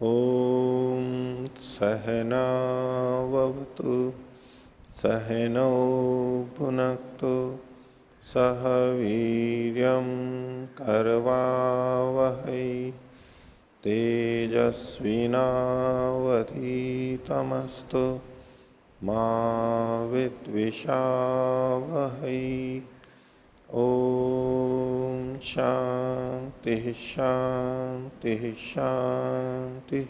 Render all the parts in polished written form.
ॐ सहनाववतु सहनौ भुनक्तु सह वीर्यं करवावहै तेजस्विनावधीतमस्तु मा विद्विषावहै। ओम शांति शांति शांति।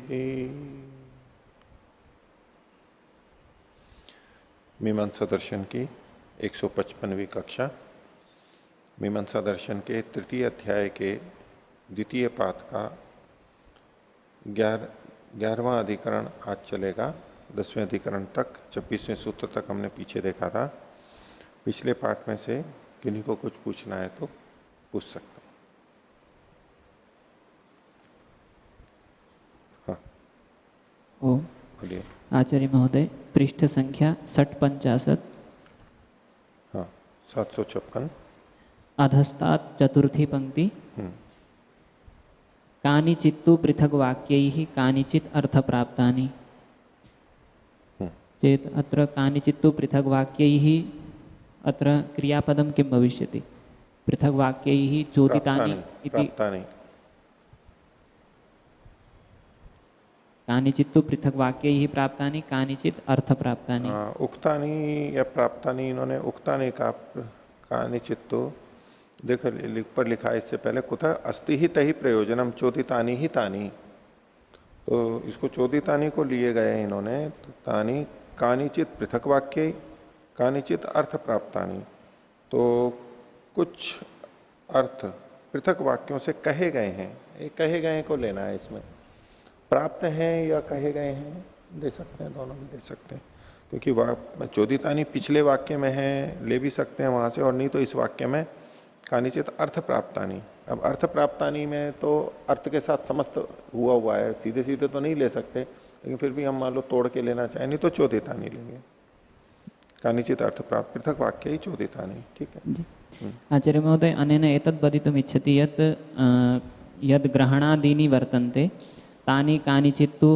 मीमांसा दर्शन की 155वीं कक्षा। मीमांसा दर्शन के तृतीय अध्याय के द्वितीय पाठ का 11वां अधिकरण आज चलेगा। 10वें अधिकरण तक 26वें सूत्र तक हमने पीछे देखा था। पिछले पाठ में से किन्हीं को कुछ पूछना है तो पूछ सकते हैं। हाँ ओम बोलिए। आचार्य महोदय, पृष्ठ संख्या 60-50। हाँ 756। अधस्तात् चतुर्थी पंक्ति। कानिचित्तु पृथक वाक्यैः कानिचित् अर्थ प्राप्तानि चेत् अत्र कानिचित्तु पृथक वाक्यैः अत्र क्रियापदं किं भविष्यति? पृथक वाक्यैः चोदितानि इति। प्राप्तानि। कानिचित्तु पृथक वाक्यैः प्राप्तानि कानिचित् अर्थ प्राप्तानि। उक्तानि या प्राप्तानि, इन्होंने उक्तानि का कानिचित्तु देखो पर लिखा है इससे पहले कुतः अस्ति ही तही प्रयोजनम चोदितानि ही तानि, तो इसको चोदितानि को लिए गए इन्होंने। तो तानि कानिचित पृथक वाक्य कानिचित अर्थ प्राप्तानि, तो कुछ अर्थ पृथक वाक्यों से कहे गए हैं। ये कहे गए को लेना है, इसमें प्राप्त हैं या कहे गए हैं ले सकते हैं, दोनों भी ले सकते हैं। क्योंकि चोदितानि पिछले वाक्य में है, ले भी सकते हैं वहां से, और नहीं तो इस वाक्य में कानिचित अर्थ प्राप्तानि। अब अर्थ प्राप्तानि में तो अर्थ के साथ समस्त हुआ है, सीधे सीधे तो नहीं ले सकते, लेकिन फिर भी हम मान लो तोड़ के लेना चाहें नहीं तो चोदितानि लेंगे। कानिचित अर्थ प्राप्त पृथक वाक्य ही चोदितानि। ठीक है आचार्य महोदय, अनेन एतद् वदितुम् इच्छति यत् यद् ग्रहणादीनि वर्तन्ते तानि कानिचित्तु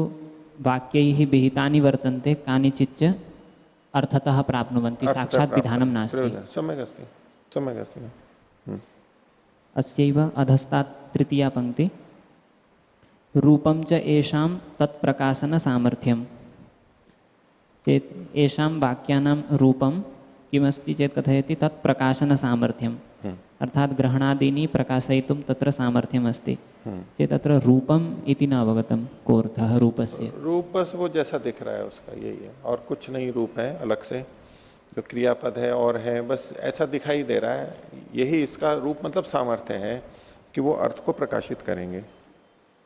वाक्यैः विहितानि वर्तन्ते कानिचिच्च अर्थतः प्राप्नुवन्ति, साक्षात् विधानं नास्ति। सम्यक् अस्ति, सम्यक् अस्ति। अस्यैव अधस्तात् तृतीया पंक्ति। रूपं च येषां तत्प्रकाशन सामर्थ्यं चेत् येषां वाक्यानां रूपं किमस्ति चेत् कथयति तत्प्रकाशन सामर्थ्यम्, अर्थात ग्रहणादीनि प्रकाशयितुं तत्र सामर्थ्यम् अस्ति चेत् तत्र रूपम् इति न अवगतं। कोऽर्थः रूपस्य? रूप बस वो जैसा दिख रहा है उसका यही है, और कुछ नहीं रूप है अलग से, जो क्रियापद है और है, बस ऐसा दिखाई दे रहा है। यही इसका रूप मतलब सामर्थ्य है कि वो अर्थ को प्रकाशित करेंगे।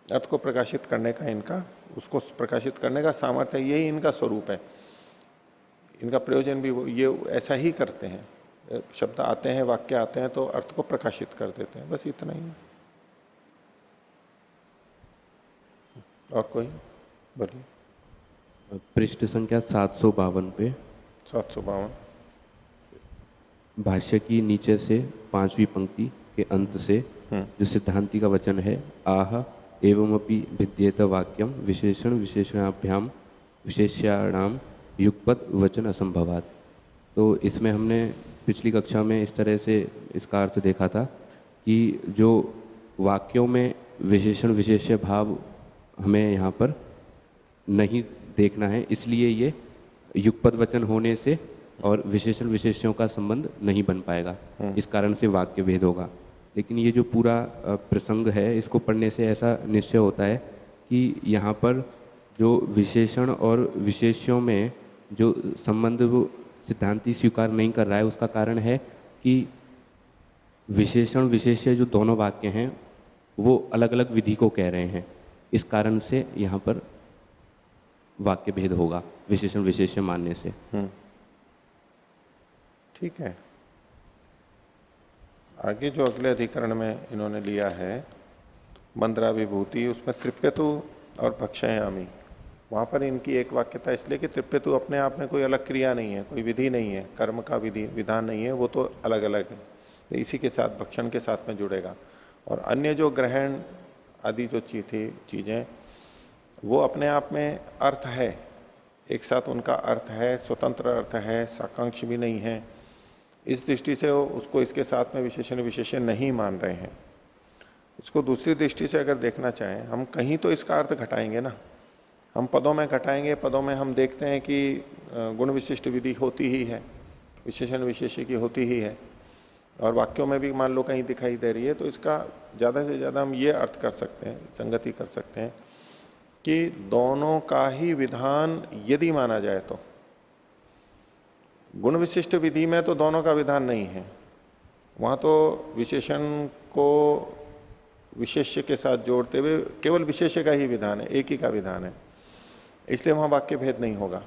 अर्थ को प्रकाशित करने का इनका, उसको प्रकाशित करने का सामर्थ्य, यही इनका स्वरूप है। इनका प्रयोजन भी वो ये ऐसा ही करते हैं। शब्द आते हैं, वाक्य आते हैं तो अर्थ को प्रकाशित कर देते हैं, बस इतना ही है। और कोई बोलिए। पृष्ठ संख्या 752 पे 752 भाष्य की नीचे से 5वीं पंक्ति के अंत से जो सिद्धांति का वचन है, आह एवमपि भिद्येत वाक्यम विशेषण विशेषणाभ्याम विशेष्याणाम युगपद वचन असंभवात। तो इसमें हमने पिछली कक्षा में इस तरह से इसका अर्थ देखा था कि जो वाक्यों में विशेषण विशेष्य भाव हमें यहाँ पर नहीं देखना है, इसलिए ये युगपद वचन होने से और विशेषण विशेष्यों का संबंध नहीं बन पाएगा, इस कारण से वाक्य भेद होगा। लेकिन ये जो पूरा प्रसंग है, इसको पढ़ने से ऐसा निश्चय होता है कि यहाँ पर जो विशेषण और विशेष्यों में जो संबंध वो सिद्धांति स्वीकार नहीं कर रहा है, उसका कारण है कि विशेषण विशेष्य जो दोनों वाक्य हैं वो अलग अलग विधि को कह रहे हैं। इस कारण से यहाँ पर वाक्य भेद होगा विशेषण विशेष्य मानने से। ठीक है। आगे जो अगले अधिकरण में इन्होंने लिया है मंद्रा विभूति, उसमें तृप्यतु और भक्षयामि, वहां पर इनकी एक वाक्यता इसलिए कि तृप्यतु अपने आप में कोई अलग क्रिया नहीं है, कोई विधि नहीं है, कर्म का विधान नहीं है, वो तो अलग अलग है, तो इसी के साथ भक्षण के साथ में जुड़ेगा। और अन्य जो ग्रहण आदि जो थी चीजें, वो अपने आप में अर्थ है, एक साथ उनका अर्थ है, स्वतंत्र अर्थ है, साकांक्ष भी नहीं है। इस दृष्टि से वो उसको इसके साथ में विशेषण विशेषण नहीं मान रहे हैं। इसको दूसरी दृष्टि से अगर देखना चाहें, हम कहीं तो इसका अर्थ घटाएंगे ना, हम पदों में घटाएंगे। पदों में हम देखते हैं कि गुण विशिष्ट विधि होती ही है, विशेषण विशेष्य की होती ही है, और वाक्यों में भी मान लो कहीं दिखाई दे रही है। तो इसका ज्यादा से ज्यादा हम ये अर्थ कर सकते हैं, संगति कर सकते हैं कि दोनों का ही विधान यदि माना जाए तो, गुण विशिष्ट विधि में तो दोनों का विधान नहीं है, वहां तो विशेषण को विशेष्य के साथ जोड़ते हुए केवल विशेष्य का ही विधान है, एक ही का विधान है, इसलिए वहां वाक्य भेद नहीं होगा।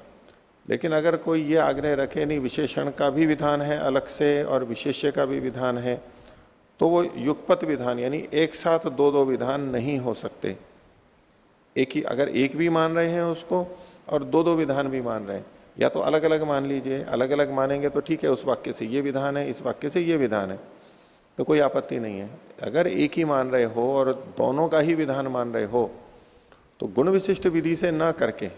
लेकिन अगर कोई ये आग्रह रखे नहीं विशेषण का भी विधान है अलग से और विशेष्य का भी विधान है, तो वो युगपत विधान, यानी एक साथ दो दो विधान नहीं हो सकते। एक ही, अगर एक भी मान रहे हैं उसको और दो दो विधान भी मान रहे हैं, या तो अलग अलग मान लीजिए, अलग अलग मानेंगे तो ठीक है, उस वाक्य से ये विधान है, इस वाक्य से ये विधान है, तो कोई आपत्ति नहीं है। अगर एक ही मान रहे हो और दोनों का ही विधान मान रहे हो, तो गुण विशिष्ट विधि से ना करके,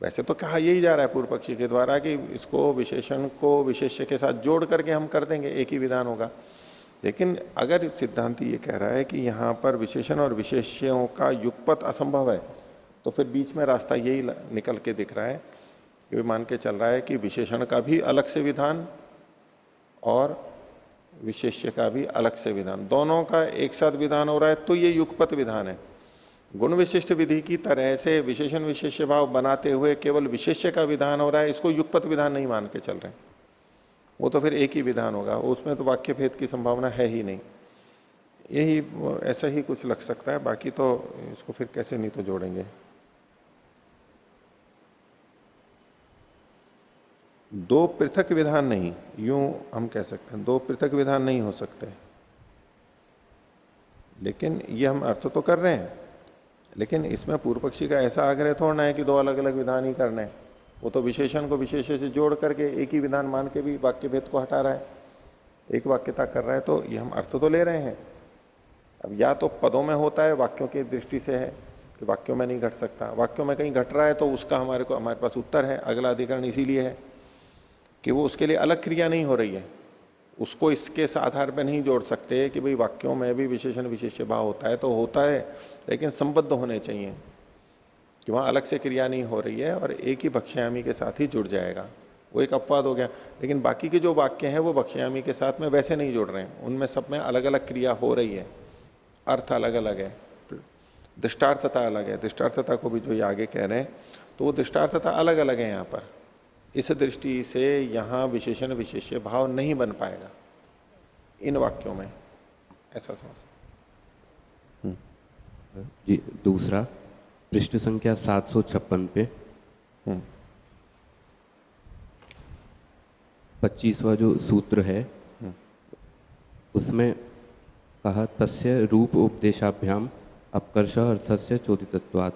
वैसे तो कहा यही जा रहा है पूर्व पक्षी के द्वारा कि इसको विशेषण को विशेष्य के साथ जोड़ करके हम कर देंगे, एक ही विधान होगा। लेकिन अगर सिद्धांति ये कह रहा है कि यहां पर विशेषण और विशेष्यों का युगपत असंभव है, तो फिर बीच में रास्ता यही निकल के दिख रहा है कि मान के चल रहा है कि विशेषण का भी अलग से विधान और विशेष्य का भी अलग से विधान, दोनों का एक साथ विधान हो रहा है, तो ये युगपत विधान है। गुण विशिष्ट विधि की तरह से विशेषण विशेष्य भाव बनाते हुए केवल विशेष्य का विधान हो रहा है, इसको युगपत विधान नहीं मान के चल रहे, वो तो फिर एक ही विधान होगा, उसमें तो वाक्य भेद की संभावना है ही नहीं। यही ऐसा ही कुछ लग सकता है, बाकी तो इसको फिर कैसे नहीं तो जोड़ेंगे। दो पृथक विधान नहीं, यूं हम कह सकते हैं, दो पृथक विधान नहीं हो सकते। लेकिन ये हम अर्थ तो कर रहे हैं, लेकिन इसमें पूर्व पक्षी का ऐसा आग्रह थोड़ा है कि दो अलग अलग विधान ही करने हैं। वो तो विशेषण को विशेष्य से जोड़ करके एक ही विधान मान के भी वाक्य भेद को हटा रहा है, एक वाक्यता कर रहा है, तो ये हम अर्थ तो ले रहे हैं। अब या तो पदों में होता है, वाक्यों की दृष्टि से है कि वाक्यों में नहीं घट सकता, वाक्यों में कहीं घट रहा है तो उसका हमारे पास उत्तर है, अगला अधिकरण इसीलिए है कि वो उसके लिए अलग क्रिया नहीं हो रही है, उसको इसके आधार पर नहीं जोड़ सकते कि भाई वाक्यों में भी विशेषण विशेष्य भाव होता है, तो होता है लेकिन संबद्ध होने चाहिए कि वहां अलग से क्रिया नहीं हो रही है और एक ही भक्ष्यामी के साथ ही जुड़ जाएगा, वो एक अपवाद हो गया। लेकिन बाकी के जो वाक्य हैं वो भक्ष्यामी के साथ में वैसे नहीं जुड़ रहे हैं, उनमें सब में अलग अलग क्रिया हो रही है, अर्थ अलग अलग है, दृष्टार्थता अलग है। दृष्टार्थता को भी जो ये आगे कह रहे हैं, तो वो दृष्टार्थता अलग अलग है यहां पर। इस दृष्टि से यहां विशेषण विशेष्य भाव नहीं बन पाएगा इन वाक्यों में, ऐसा समझ। जी दूसरा, पृष्ठ संख्या 756 पे 25वां जो सूत्र है उसमें कहा तस्य रूप उपदेशाभ्याम अपकर्ष अर्थस्य चोदितत्वात्।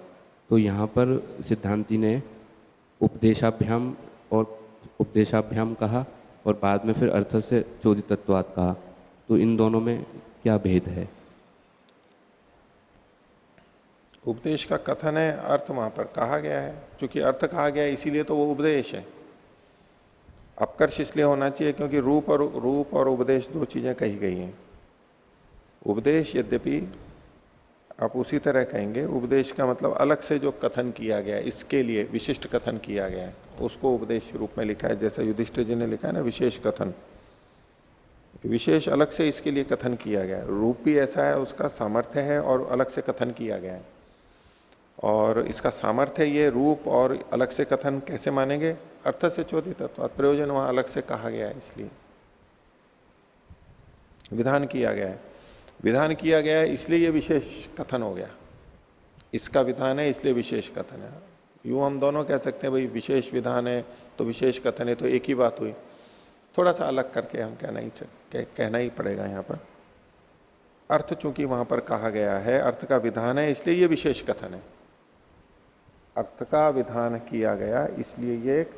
तो यहां पर सिद्धांति ने उपदेशाभ्याम और उपदेशाभ्याम कहा और बाद में फिर अर्थ से चोदितत्वात् कहा, तो इन दोनों में क्या भेद है? उपदेश का कथन है, अर्थ वहां पर कहा गया है, क्योंकि अर्थ कहा गया है इसीलिए तो वो उपदेश है। अपकर्ष इसलिए होना चाहिए क्योंकि रूप और उपदेश दो चीजें कही गई हैं। उपदेश यद्यपि आप उसी तरह कहेंगे, उपदेश का मतलब अलग से जो कथन किया गया है, इसके लिए विशिष्ट कथन किया गया है, उसको उपदेश रूप में लिखा है। जैसा युधिष्ठिर जी ने लिखा है ना, विशेष कथन, विशेष अलग से इसके लिए कथन किया गया है। रूप भी ऐसा है, उसका सामर्थ्य है और अलग से कथन किया गया है। और इसका सामर्थ्य ये रूप और अलग से कथन कैसे मानेंगे? अर्थ से चोदितत्व, प्रयोजन वहां अलग से कहा गया है, इसलिए विधान किया गया है। विधान किया गया है इसलिए ये विशेष कथन हो गया, इसका विधान है इसलिए विशेष कथन है। यूं हम दोनों कह सकते हैं भाई विशेष विधान है तो विशेष कथन है, तो एक ही बात हुई। थोड़ा सा अलग करके हम कहना ही पड़ेगा यहां पर। अर्थ चूंकि वहां पर कहा गया है, अर्थ का विधान है इसलिए ये विशेष कथन है। अर्थ का विधान किया गया इसलिए ये एक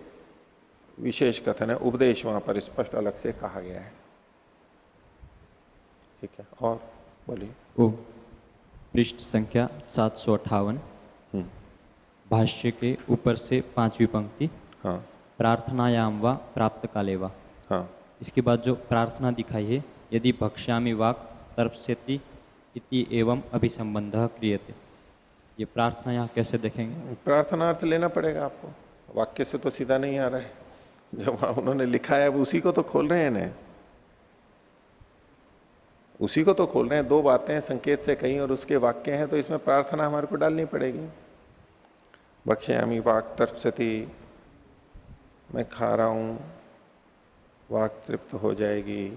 विशेष कथन है। उपदेश वहां पर स्पष्ट अलग से कहा गया है। ठीक है, और बोलिए। ओ पृष्ठ संख्या 758 भाष्य के ऊपर से 5वीं पंक्ति, हाँ प्रार्थनायाम वा प्राप्त काले वा। हाँ। इसके बाद जो प्रार्थना दिखाई है, यदि भक्ष्यामि वाक् तर्प्स्यति इति एवं अभिसंबंधः क्रियते, ये प्रार्थना यहाँ कैसे देखेंगे? प्रार्थनार्थ लेना पड़ेगा आपको, वाक्य से तो सीधा नहीं आ रहा है। जब वहां उन्होंने लिखा है अब उसी को तो खोल रहे हैं ना, उसी को तो खोल रहे हैं। दो बातें हैं संकेत से कहीं और उसके वाक्य हैं, तो इसमें प्रार्थना हमारे को डालनी पड़ेगी। भक्ष्यामि वाक् तर्प्स्यति, मैं खा रहा हूं, वाक् तृप्त हो जाएगी।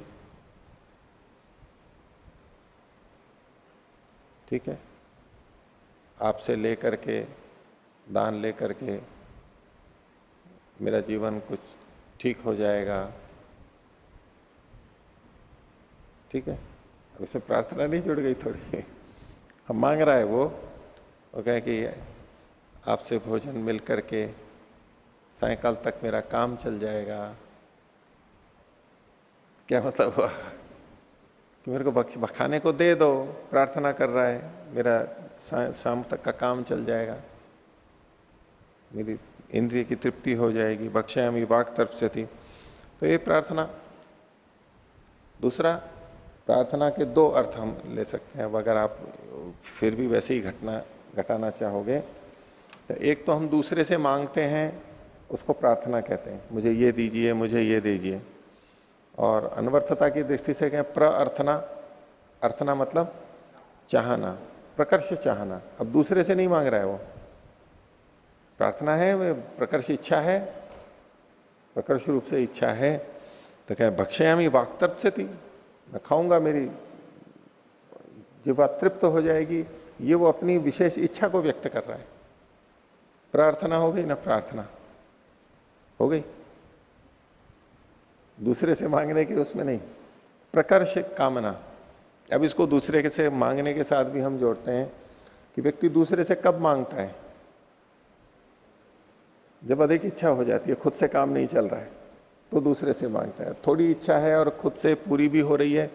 ठीक है, आपसे लेकर के, दान लेकर के मेरा जीवन कुछ ठीक हो जाएगा। ठीक है, अब इसमें प्रार्थना नहीं जुड़ गई थोड़ी? हम मांग रहा है वो कहे कि आपसे भोजन मिल करके सायकाल तक मेरा काम चल जाएगा। क्या मतलब हुआ कि मेरे को खाने को दे दो, प्रार्थना कर रहा है, मेरा शाम तक का काम चल जाएगा, मेरी इंद्रिय की तृप्ति हो जाएगी। भक्ष्यामि वाक् तर्प्स्यति, तो ये प्रार्थना। दूसरा, प्रार्थना के दो अर्थ हम ले सकते हैं, अगर आप फिर भी वैसे ही घटाना चाहोगे। एक तो हम दूसरे से मांगते हैं, उसको प्रार्थना कहते हैं, मुझे ये दीजिए, मुझे ये दीजिए। और अनवर्थता की दृष्टि से कहें प्रअर्थना, अर्थना मतलब चाहना, प्रकर्ष चाहना। अब दूसरे से नहीं मांग रहा है वो, प्रार्थना है, वो प्रकर्ष इच्छा है, प्रकर्ष रूप से इच्छा है। तो क्या भक्ष्यामि वाक् तर्प्स्यति, मैं खाऊंगा, मेरी जिह्वा तृप्त हो जाएगी, ये वो अपनी विशेष इच्छा को व्यक्त कर रहा है। प्रार्थना हो गई ना, प्रार्थना हो गई, दूसरे से मांगने की उसमें नहीं, प्रकर्ष कामना। अब इसको दूसरे के से मांगने के साथ भी हम जोड़ते हैं कि व्यक्ति दूसरे से कब मांगता है? जब अधिक इच्छा हो जाती है, खुद से काम नहीं चल रहा है, तो दूसरे से मांगता है। थोड़ी इच्छा है और खुद से पूरी भी हो रही है,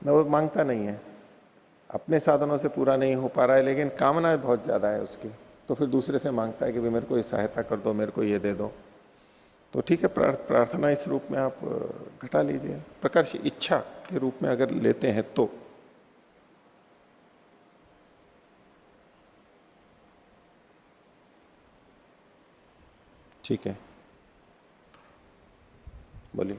न वो मांगता नहीं है, अपने साधनों से पूरा नहीं हो पा रहा है, लेकिन कामना बहुत ज्यादा है उसकी, तो फिर दूसरे से मांगता है कि भाई मेरे को ये सहायता कर दो, मेरे को ये दे दो। तो ठीक है, प्रार्थना इस रूप में आप घटा लीजिए, प्रकर्ष इच्छा के रूप में अगर लेते हैं तो। ठीक है, बोलिए।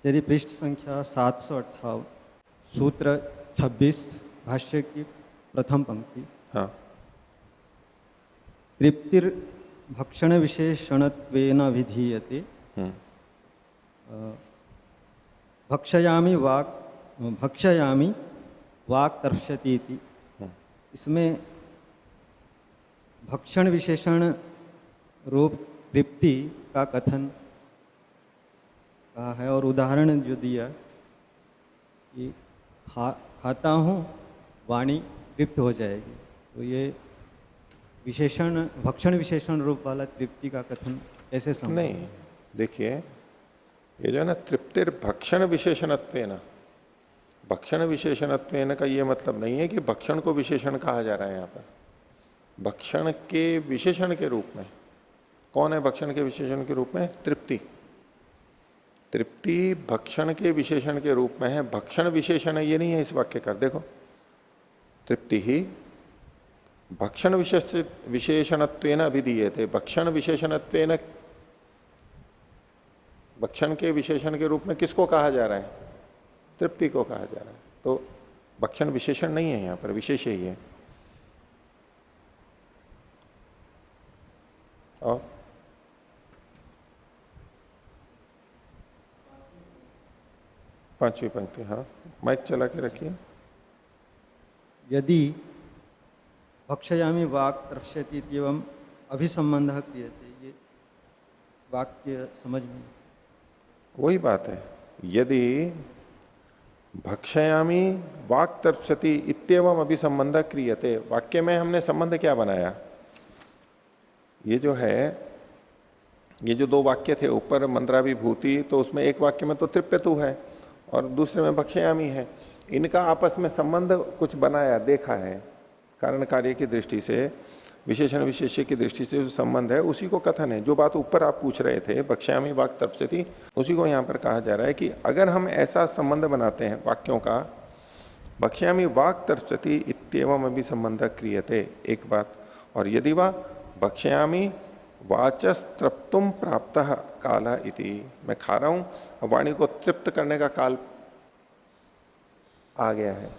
तेरी पृष्ठ संख्या 758, सूत्र 26, भाष्य की प्रथम पंक्ति। हाँ, तृप्तिर भक्षण विशेषणत्वेन विधीयते, भक्षयामि वाक् तर्प्स्यति इति। इसमें भक्षण विशेषण रूप तृप्ति का कथन कहा है, और उदाहरण जो दिया कि खाता हूं, वाणी तृप्त हो जाएगी, तो ये विशेषण, भक्षण विशेषण रूप वाला तृप्ति का कथन ऐसे समझ? नहीं, देखिए ये जो है ना, तृप्तिर भक्षण विशेषणत्वेन, भक्षण विशेषणत्वेन का ये मतलब नहीं है कि भक्षण को विशेषण कहा जा रहा है। यहां पर भक्षण के विशेषण के रूप में, कौन है भक्षण के विशेषण के रूप में? तृप्ति। तृप्ति भक्षण के विशेषण के रूप में है, भक्षण विशेषण है ये नहीं है इस वाक्य का। देखो, तृप्ति ही भक्षण विशेषणत्वेन अभिधीयते, भक्षण विशेषणत्वेन, भक्षण के विशेषण के रूप में किसको कहा जा रहा है? तृप्ति को कहा जा रहा है। तो भक्षण विशेषण नहीं है, यहां पर विशेष ही है। और पांचवी पंक्ति, हाँ माइक चला के रखिए। यदि भक्षयामि वाक् तर्प्स्यति एवं अभिसंबंधः क्रियते, ये वाक्य समझ में? वही बात है, यदि भक्षयामि वाक् तर्प्स्यति इत्येवं अभिसंबंधः क्रियते, वाक्य में हमने संबंध क्या बनाया? ये जो है, ये जो दो वाक्य थे, ऊपर मंत्राभिभूति, तो उसमें एक वाक्य में तो तृप्यतु है और दूसरे में भक्षयामि है। इनका आपस में संबंध कुछ बनाया, देखा है, कारण कार्य की दृष्टि से, विशेषण विशेष्य की दृष्टि से जो संबंध है उसी को कथन है। जो बात ऊपर आप पूछ रहे थे बक्ष्यामी वाक् तर्प्स्यति, उसी को यहां पर कहा जा रहा है कि अगर हम ऐसा संबंध बनाते हैं वाक्यों का, बक्ष्यामी वाक् तर्प्स्यति इत्येवम अभी संबंध क्रियते, एक बात। और यदि वह बक्ष्यामी वाचस्तृप्तुम प्राप्त काल इति, मैं खा रहा हूं, वाणी को तृप्त करने का काल आ गया है,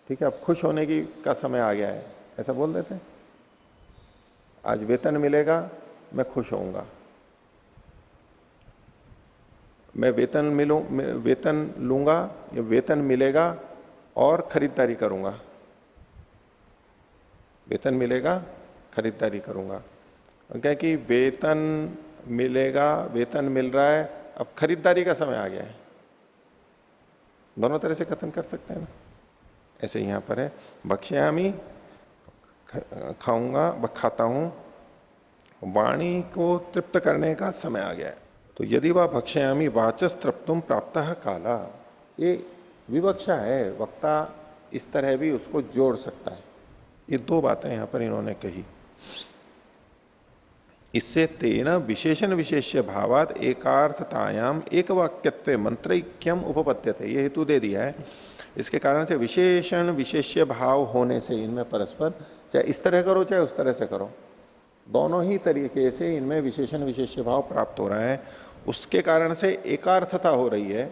ठीक है, अब खुश होने की का समय आ गया है, ऐसा बोल देते हैं। आज वेतन मिलेगा, मैं खुश होऊंगा, मैं वेतन लूंगा या वेतन मिलेगा और खरीदारी करूंगा, वेतन मिलेगा खरीदारी करूंगा। क्या कि वेतन मिलेगा, वेतन मिल रहा है, अब खरीदारी का समय आ गया है, दोनों तरह से कथन कर सकते हैं ना। ऐसे यहां पर है भक्ष्यामी, खाऊंगा, खाता हूं, वाणी को तृप्त करने का समय आ गया है। तो यदि वह भक्ष्यामी वाचस तृप्तुम प्राप्त काला, ये विवक्षा है, वक्ता इस तरह भी उसको जोड़ सकता है। ये दो बातें यहां पर इन्होंने कही। इससे तेना विशेषण विशेष्य भावात एकार्थतायाम एक वाक्यत्व मंत्रैक्यम उपपद्यते, ये हेतु दे दिया है। इसके कारण से विशेषण विशेष्य भाव होने से इनमें परस्पर, चाहे इस तरह करो चाहे उस तरह से करो, दोनों ही तरीके से इनमें विशेषण विशेष्य भाव प्राप्त हो रहा है। उसके कारण से एकार्थता हो रही है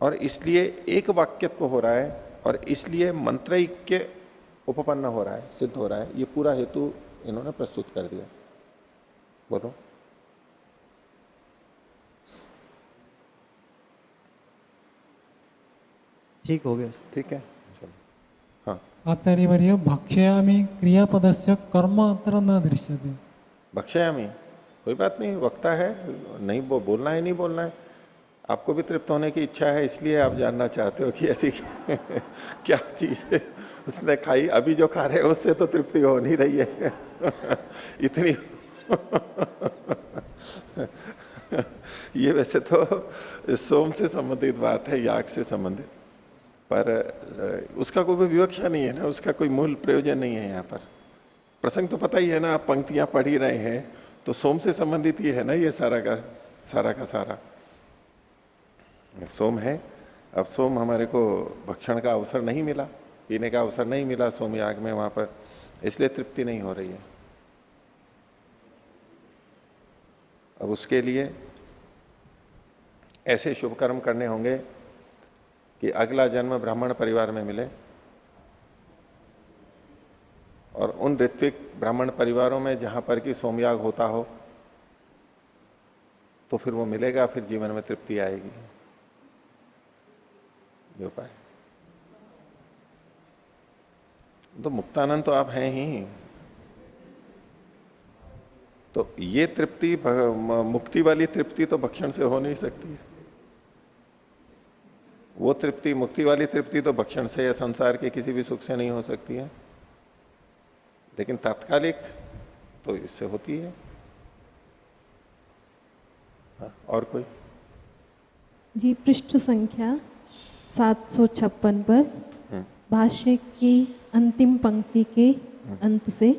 और इसलिए एक वाक्यत्व हो रहा है और इसलिए मंत्रैक्य उपपन्न हो रहा है, सिद्ध हो रहा है। ये पूरा हेतु इन्होंने प्रस्तुत कर दिया। बोलो। ठीक हो गया। ठीक है, चलो। हाँ, आचार्यवर्य भक्ष्यामि क्रियापदस्य कर्म अत्र न दृश्यते। भक्ष्यामि कोई बात नहीं, वक्ता है, नहीं बोलना है, नहीं बोलना है। आपको भी तृप्त होने की इच्छा है, इसलिए आप जानना चाहते हो कि ऐसी क्या चीज है उसने खाई, अभी जो खा रहे हैं उससे तो तृप्ति हो नहीं रही है इतनी ये वैसे तो सोम से संबंधित बात है, याग से संबंधित, पर उसका कोई विवक्षा नहीं है ना, उसका कोई मूल प्रयोजन नहीं है यहाँ पर। प्रसंग तो पता ही है ना, आप पंक्तियां पढ़ ही रहे हैं, तो सोम से संबंधित ही है ना ये सारा का सारा सोम है। अब सोम हमारे को भक्षण का अवसर नहीं मिला, पीने का अवसर नहीं मिला सोम याग में वहां पर, इसलिए तृप्ति नहीं हो रही है। अब उसके लिए ऐसे शुभ कर्म करने होंगे कि अगला जन्म ब्राह्मण परिवार में मिले, और उन ऋत्विक ब्राह्मण परिवारों में जहां पर कि सोमयाग होता हो, तो फिर वो मिलेगा, फिर जीवन में तृप्ति आएगी। जो उपाय तो मुक्तानंद तो आप हैं ही, तो ये तृप्ति, मुक्ति वाली तृप्ति तो भक्षण से हो नहीं सकती। वो तृप्ति, मुक्ति वाली तृप्ति तो भक्षण से या संसार के किसी भी सुख से नहीं हो सकती है, लेकिन तात्कालिक तो इससे होती है। हाँ, और कोई? जी, पृष्ठ संख्या 756 पर भाष्य की अंतिम पंक्ति के अंत से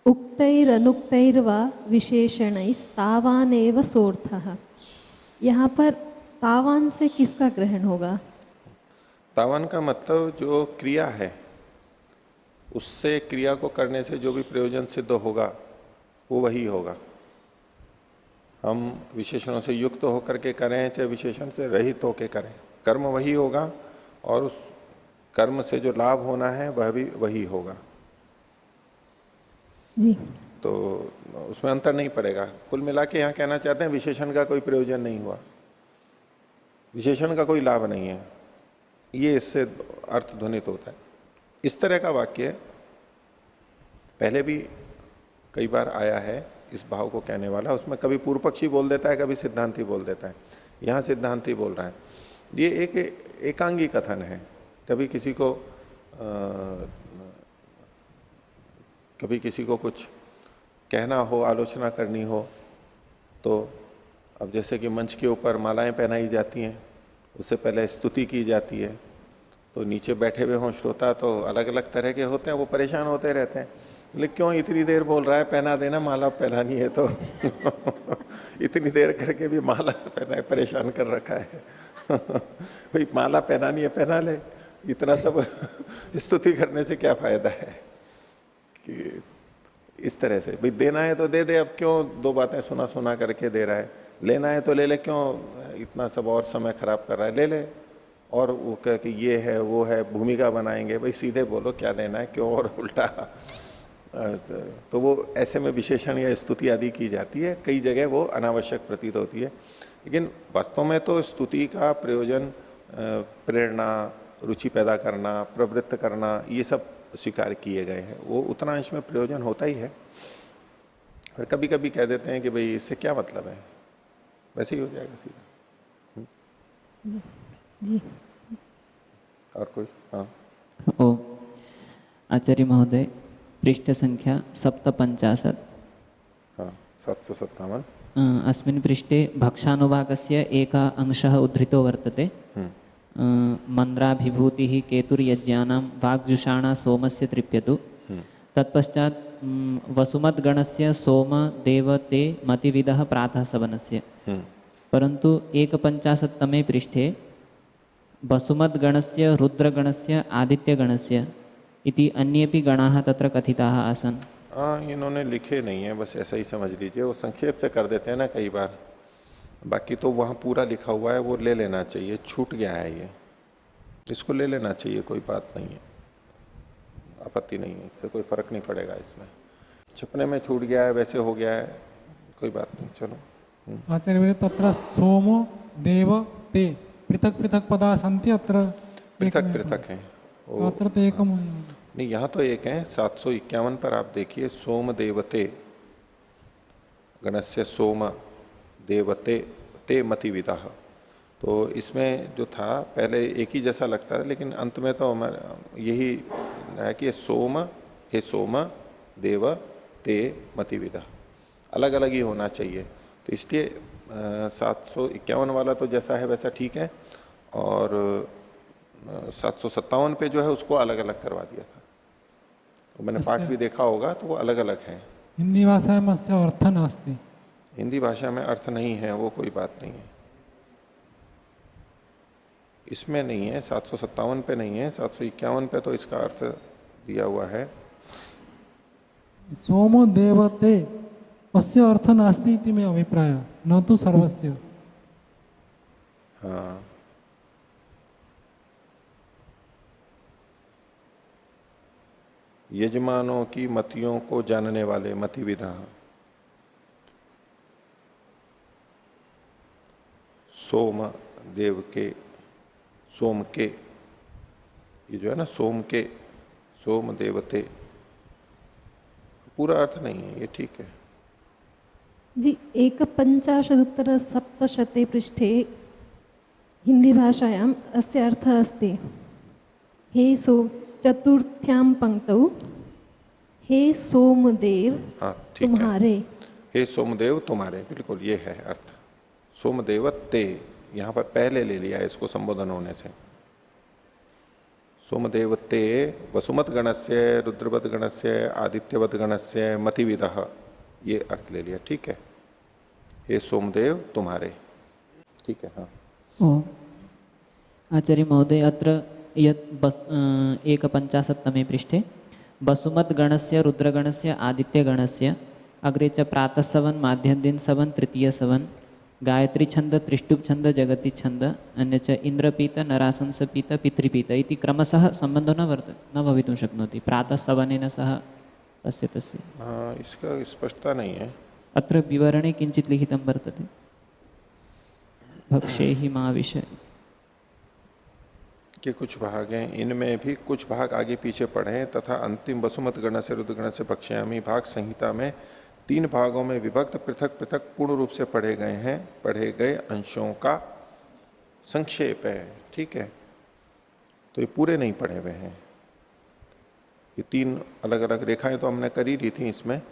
उक्तैरनुक्तैर्वा विशेषणैस्तावानेव सोर्थः, यहाँ पर तावान से किसका ग्रहण होगा? तावान का मतलब जो क्रिया है, उससे, क्रिया को करने से जो भी प्रयोजन सिद्ध होगा वो वही होगा। हम विशेषणों से युक्त होकर के करें चाहे विशेषण से रहित होकर करें, कर्म वही होगा और उस कर्म से जो लाभ होना है वह भी वही होगा जी। तो उसमें अंतर नहीं पड़ेगा। कुल मिला के यहां कहना चाहते हैं विशेषण का कोई प्रयोजन नहीं हुआ, विशेषण का कोई लाभ नहीं है, ये इससे अर्थ ध्वनित होता है। इस तरह का वाक्य पहले भी कई बार आया है इस भाव को कहने वाला, उसमें कभी पूर्व पक्षी बोल देता है, कभी सिद्धांती बोल देता है। यहां सिद्धांती बोल रहा है। ये एक एकांगी कथन है। कभी किसी को कुछ कहना हो, आलोचना करनी हो, तो अब जैसे कि मंच के ऊपर मालाएं पहनाई जाती हैं, उससे पहले स्तुति की जाती है। तो नीचे बैठे हुए हों श्रोता तो अलग अलग तरह के होते हैं, वो परेशान होते रहते हैं, लेकिन क्यों इतनी देर बोल रहा है, पहना देना, माला पहनानी है तो इतनी देर करके भी माला पहना, परेशान कर रखा है। भाई माला पहनानी है, पहना ले, इतना सब स्तुति करने से क्या फायदा है। कि इस तरह से भाई देना है तो दे दे, अब क्यों दो बातें सुना सुना करके दे रहा है, लेना है तो ले ले, क्यों इतना सब और समय खराब कर रहा है, ले ले। और वो कह कि ये है वो है, भूमिका बनाएंगे, भाई सीधे बोलो क्या देना है, क्यों और उल्टा। तो वो ऐसे में विशेषण या स्तुति आदि की जाती है, कई जगह वो अनावश्यक प्रतीत होती है, लेकिन वास्तव में तो स्तुति का प्रयोजन प्रेरणा, रुचि पैदा करना, प्रवृत्त करना, ये सब स्वीकार किए गए हैं, वो उतना अंश में प्रयोजन होता ही है। और कभी कभी कह देते हैं कि भाई इससे क्या मतलब है, वैसे ही हो जाएगा सीधा। जी। और कोई? हाँ। ओ आचार्य महोदय, पृष्ठ संख्या 750। हाँ, 757। अस्मिन् पृष्ठे भक्षानुवाकस्य एकः अंशः उद्धृतो वर्तते। मन्द्राभिभूतिः केतुर्यज्ञानां वाग्जुषाणा सोमस्य तृप्यतु। तत्पश्चात् वसुमद्गणस्य सोम देव ते मतिविदः प्रातः सवनस्य। परन्तु 150तमे पृष्ठे वसुमद्गणस्य रुद्रगणस्य आदित्यगणस्य इति अन्येपि गणाः तत्र कथिताः आसन्। हाँ, इन्होंने लिखे नहीं है, बस ऐसा ही समझ लीजिए, वो संक्षेप से कर देते हैं ना कई बार, बाकी तो वहां पूरा लिखा हुआ है, वो ले लेना चाहिए, छूट गया है ये, इसको ले लेना चाहिए, कोई बात नहीं है, आपत्ति नहीं है, इससे कोई फर्क नहीं पड़ेगा इसमें, छपने में छूट गया है, वैसे हो गया है, कोई बात नहीं। चलो। आचार्य तत्र सोमो देव ते पृथक पृथक पदा सन्ति, अत्र पृथक पृथक है, अत्र तो एकम नहीं, यहां तो एक है। 751 पर आप देखिए, सोम देवते गणस्य सोम देवते ते मतिविदा, तो इसमें जो था पहले एक ही जैसा लगता था, लेकिन अंत में तो यही है कि सोम, हे सोम देव ते मतिविदा, अलग अलग ही होना चाहिए। तो इसलिए 751 वाला तो जैसा है वैसा ठीक है, और 757 पे जो है उसको अलग अलग करवा दिया था, तो मैंने पाठ भी देखा होगा, तो वो अलग अलग है। हिंदी भाषा में अस्य अर्थ नास्ति, हिंदी भाषा में अर्थ नहीं है, वो कोई बात नहीं है, इसमें नहीं है, 757 पे नहीं है, 751 पे तो इसका अर्थ दिया हुआ है। सोमो देवते अस्य अर्थ नास्ति इति मे अभिप्राय, न तो सर्वस्य। हाँ, यजमानों की मतियों को जानने वाले मतिविदा, सोम देव के, सोम के, ये जो है ना सोम के, सोम देवते, पूरा अर्थ नहीं है, ये ठीक है जी। 150 पृष्ठे हिंदी भाषायाम् अस्य अर्थः अस्ति, हे चतुर्थ्यां पंक्तौ हे सोमदेव तुम्हारे। हे सोमदेव तुम्हारे, बिल्कुल ये है अर्थ। सोमदेव ते, यहां पर पहले ले लिया इसको संबोधन होने से। सोमदेव ते वसुमत गणस्य रुद्रवत गणस्य आदित्यवत गणस्य मतिविदः, ये अर्थ ले लिया, ठीक है। हे सोमदेव तुम्हारे, ठीक है। हाँ। ओ आचार्य महोदय, अत्र यत् 150तमे पृष्ठे वसुमद्गणस्य रुद्रगणस्य आदित्यगणस्य अग्रे च प्रातः सवन, माध्यन्दिन सवन, तृतीय सवन, गायत्री छंद, त्रिष्टुप छंद, जगति छंद, अन्य च इंद्रपीत, नराशंसपीत, पितृपीत इति क्रमशः संबंधो न भवितुं शक्नोति प्रातः सवनेन सह तस्य तस्य। हाँ, इसका स्पष्टता नहीं है। अत्र विवरणे किंचित लिखितं वर्तते, भक्षे हि मा विषय के कुछ भाग हैं, इनमें भी कुछ भाग आगे पीछे पढ़े हैं, तथा अंतिम वसुमत गण से रुद्रगण से भक्ष्यामी भाग संहिता में 3 भागों में विभक्त पृथक पृथक पूर्ण रूप से पढ़े गए हैं, पढ़े गए अंशों का संक्षेप है, ठीक है। तो ये पूरे नहीं पढ़े हुए हैं, ये 3 अलग अलग रेखाएं तो हमने कर ही ली थी इसमें,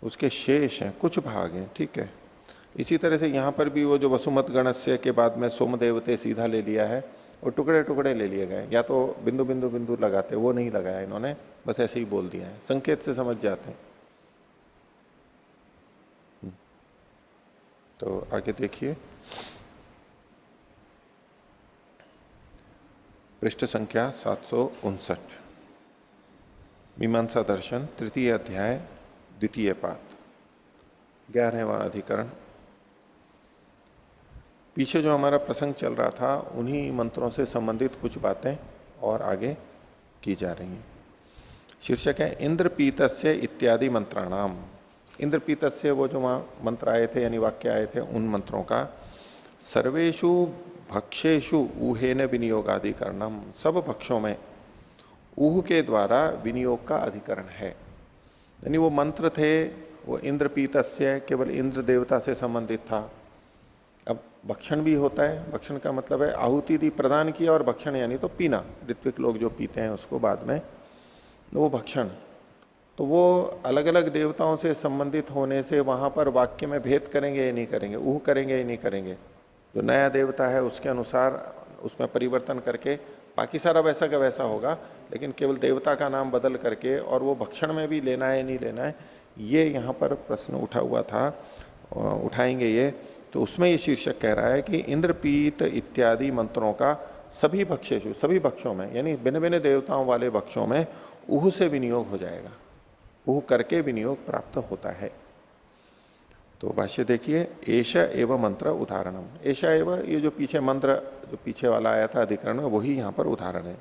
उसके शेष हैं, कुछ भाग हैं, ठीक है। इसी तरह से यहां पर भी वो जो वसुमत गणस्य के बाद में सोमदेवते सीधा ले लिया है, और टुकड़े टुकड़े ले लिए गए, या तो बिंदु बिंदु बिंदु लगाते, वो नहीं लगाया इन्होंने, बस ऐसे ही बोल दिया है, संकेत से समझ जाते हैं। तो आगे देखिए, पृष्ठ संख्या 759, मीमांसा दर्शन, तृतीय अध्याय, द्वितीय पाद, 11वां अधिकरण। पीछे जो हमारा प्रसंग चल रहा था उन्हीं मंत्रों से संबंधित कुछ बातें और आगे की जा रही हैं। शीर्षक है इंद्रपीतस्य इत्यादि मंत्राणाम। इंद्रपीतस्य वो जो वहां मंत्र आए थे यानी वाक्य आए थे, उन मंत्रों का सर्वेषु भक्षेषु ऊहेन विनियोगाधिकरणम, सब भक्षों में ऊह के द्वारा विनियोग का अधिकरण है। यानी वो मंत्र थे, वो इंद्रपीतस्य केवल इंद्र देवता से संबंधित था। अब भक्षण भी होता है, भक्षण का मतलब है आहुति दी, प्रदान किया, और भक्षण यानी तो पीना, ऋत्विक लोग जो पीते हैं उसको बाद में, वो भक्षण। तो वो अलग अलग देवताओं से संबंधित होने से वहां पर वाक्य में भेद करेंगे या नहीं करेंगे, ऊह करेंगे या नहीं करेंगे, जो नया देवता है उसके अनुसार उसमें परिवर्तन करके बाकी सारा वैसा का वैसा होगा, लेकिन केवल देवता का नाम बदल करके, और वो भक्षण में भी लेना है नहीं लेना है, ये यहां पर प्रश्न उठा हुआ था, उठाएंगे ये। तो उसमें ये शीर्षक कह रहा है कि इंद्रपीत इत्यादि मंत्रों का सभी भक्षेषु, सभी भक्षों में, यानी भिन्न भिन्न देवताओं वाले भक्षों में ऊह से विनियोग हो जाएगा, ऊह करके विनियोग प्राप्त होता है। तो भाष्य देखिए, एष एव मंत्र उदाहरणम, एष एव, ये जो पीछे मंत्र जो पीछे वाला आया था अधिकरण में, वही यहां पर उदाहरण है।